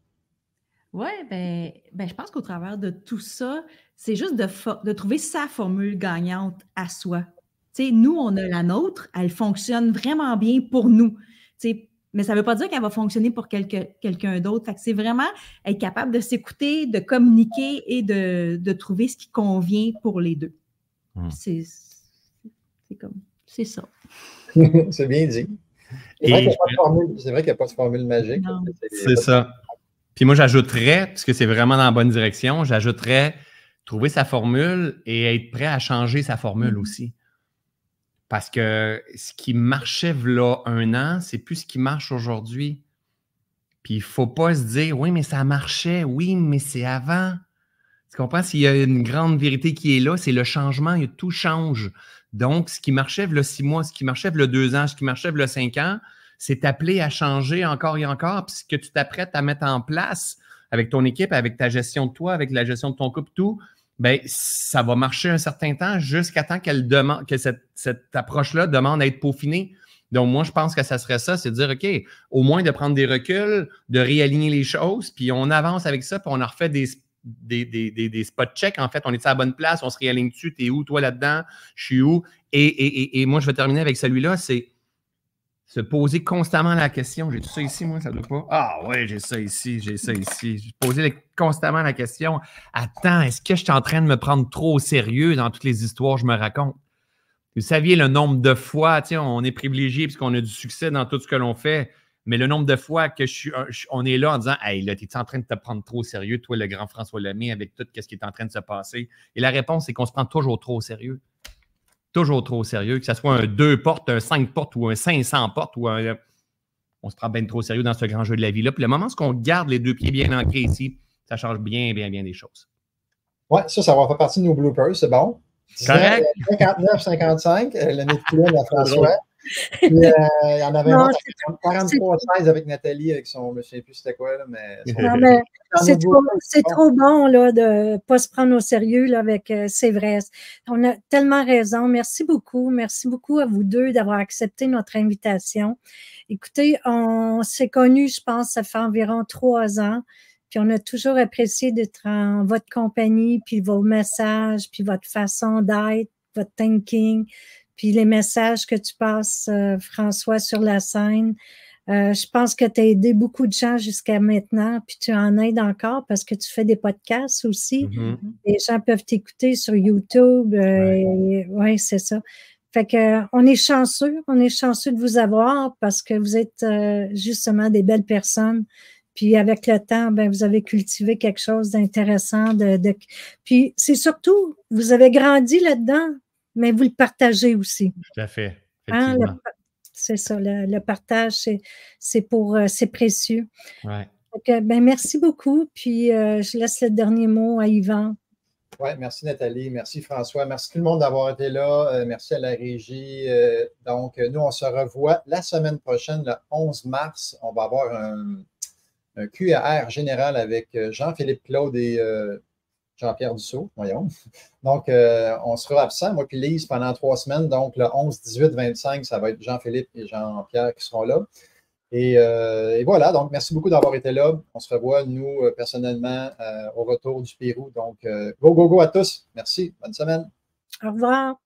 Oui, ben, je pense qu'au travers de tout ça, c'est juste de trouver sa formule gagnante à soi. T'sais, nous, on a la nôtre, elle fonctionne vraiment bien pour nous. T'sais, mais ça ne veut pas dire qu'elle va fonctionner pour quelqu'un d'autre. C'est vraiment être capable de s'écouter, de communiquer et de trouver ce qui convient pour les deux. C'est ça. C'est bien dit. C'est vrai qu'il n'y a pas de formule magique. C'est ça. Puis moi, j'ajouterais, puisque c'est vraiment dans la bonne direction, j'ajouterais trouver sa formule et être prêt à changer sa formule aussi. Parce que ce qui marchait là 1 an, c'est plus ce qui marche aujourd'hui. Puis il ne faut pas se dire, oui, mais ça marchait, oui, mais c'est avant. Tu comprends? S'il y a une grande vérité qui est là, c'est le changement, tout change. Donc, ce qui marchait là 6 mois, ce qui marchait là 2 ans, ce qui marchait là 5 ans, c'est appelé à changer encore et encore. Puis ce que tu t'apprêtes à mettre en place avec ton équipe, avec ta gestion de toi, avec la gestion de ton couple, tout, ben ça va marcher un certain temps jusqu'à temps qu'elle demande, que cette approche-là demande à être peaufinée. Donc, moi, je pense que ça serait ça, c'est de dire, OK, au moins de prendre des reculs, de réaligner les choses, puis on avance avec ça, puis on en refait des spot checks. En fait, on est à la bonne place, on se réaligne dessus, t'es où, toi, là-dedans, je suis où? Et moi, je vais terminer avec celui-là, c'est se poser constamment la question. J'ai tout ça ici, moi, ça ne doit pas. Ah ouais, j'ai ça ici, j'ai ça ici. Poser constamment la question. Attends, est-ce que je suis en train de me prendre trop au sérieux dans toutes les histoires que je me raconte? Vous saviez le nombre de fois, on est privilégié parce qu'on a du succès dans tout ce que l'on fait, mais le nombre de fois que on est là en disant « Hey, là, t'es-tu en train de te prendre trop au sérieux, toi, le grand François Lemay, avec tout ce qui est en train de se passer? » Et la réponse, c'est qu'on se prend toujours trop au sérieux. Toujours trop au sérieux, que ce soit un 2 portes, un 5 portes ou un 500 portes, ou on se prend bien trop au sérieux dans ce grand jeu de la vie-là. Puis le moment où on garde les 2 pieds bien ancrés ici, ça change bien des choses. Oui, ça va faire partie de nos bloopers, c'est bon. Correct. 59-55, le nez de poulet de François. Puis, il y en avait un 43-16 avec Nathalie, avec son, je ne sais plus c'était quoi, là, mais c'est trop bon là, de ne pas se prendre au sérieux là, avec c'est vrai. On a tellement raison. Merci beaucoup à vous deux d'avoir accepté notre invitation. Écoutez, on s'est connus, je pense, ça fait environ 3 ans. Puis on a toujours apprécié d'être en votre compagnie, puis vos messages, puis votre façon d'être, votre thinking, puis les messages que tu passes, François, sur la scène. Je pense que tu as aidé beaucoup de gens jusqu'à maintenant, puis tu en aides encore parce que tu fais des podcasts aussi. Mm-hmm. Les gens peuvent t'écouter sur YouTube. Oui, c'est ça. Fait que on est chanceux de vous avoir parce que vous êtes justement des belles personnes. Puis avec le temps, ben vous avez cultivé quelque chose d'intéressant. Puis c'est surtout, vous avez grandi là-dedans, mais vous le partagez aussi. Tout à fait. Hein, c'est ça, le partage, c'est précieux. Ouais. Donc, ben, merci beaucoup. Puis je laisse le dernier mot à Yvan. Oui, merci Nathalie, merci François, merci tout le monde d'avoir été là, merci à la régie. Donc, nous, on se revoit la semaine prochaine, le 11 mars. On va avoir un Q&R général avec Jean-Philippe Claude et Jean-Pierre Dussault, voyons. Donc, on sera absent, moi puis Lise, pendant 3 semaines. Donc, le 11, 18, 25, ça va être Jean-Philippe et Jean-Pierre qui seront là. Et voilà, donc merci beaucoup d'avoir été là. On se revoit, nous, personnellement, au retour du Pérou. Donc, go à tous. Merci. Bonne semaine. Au revoir.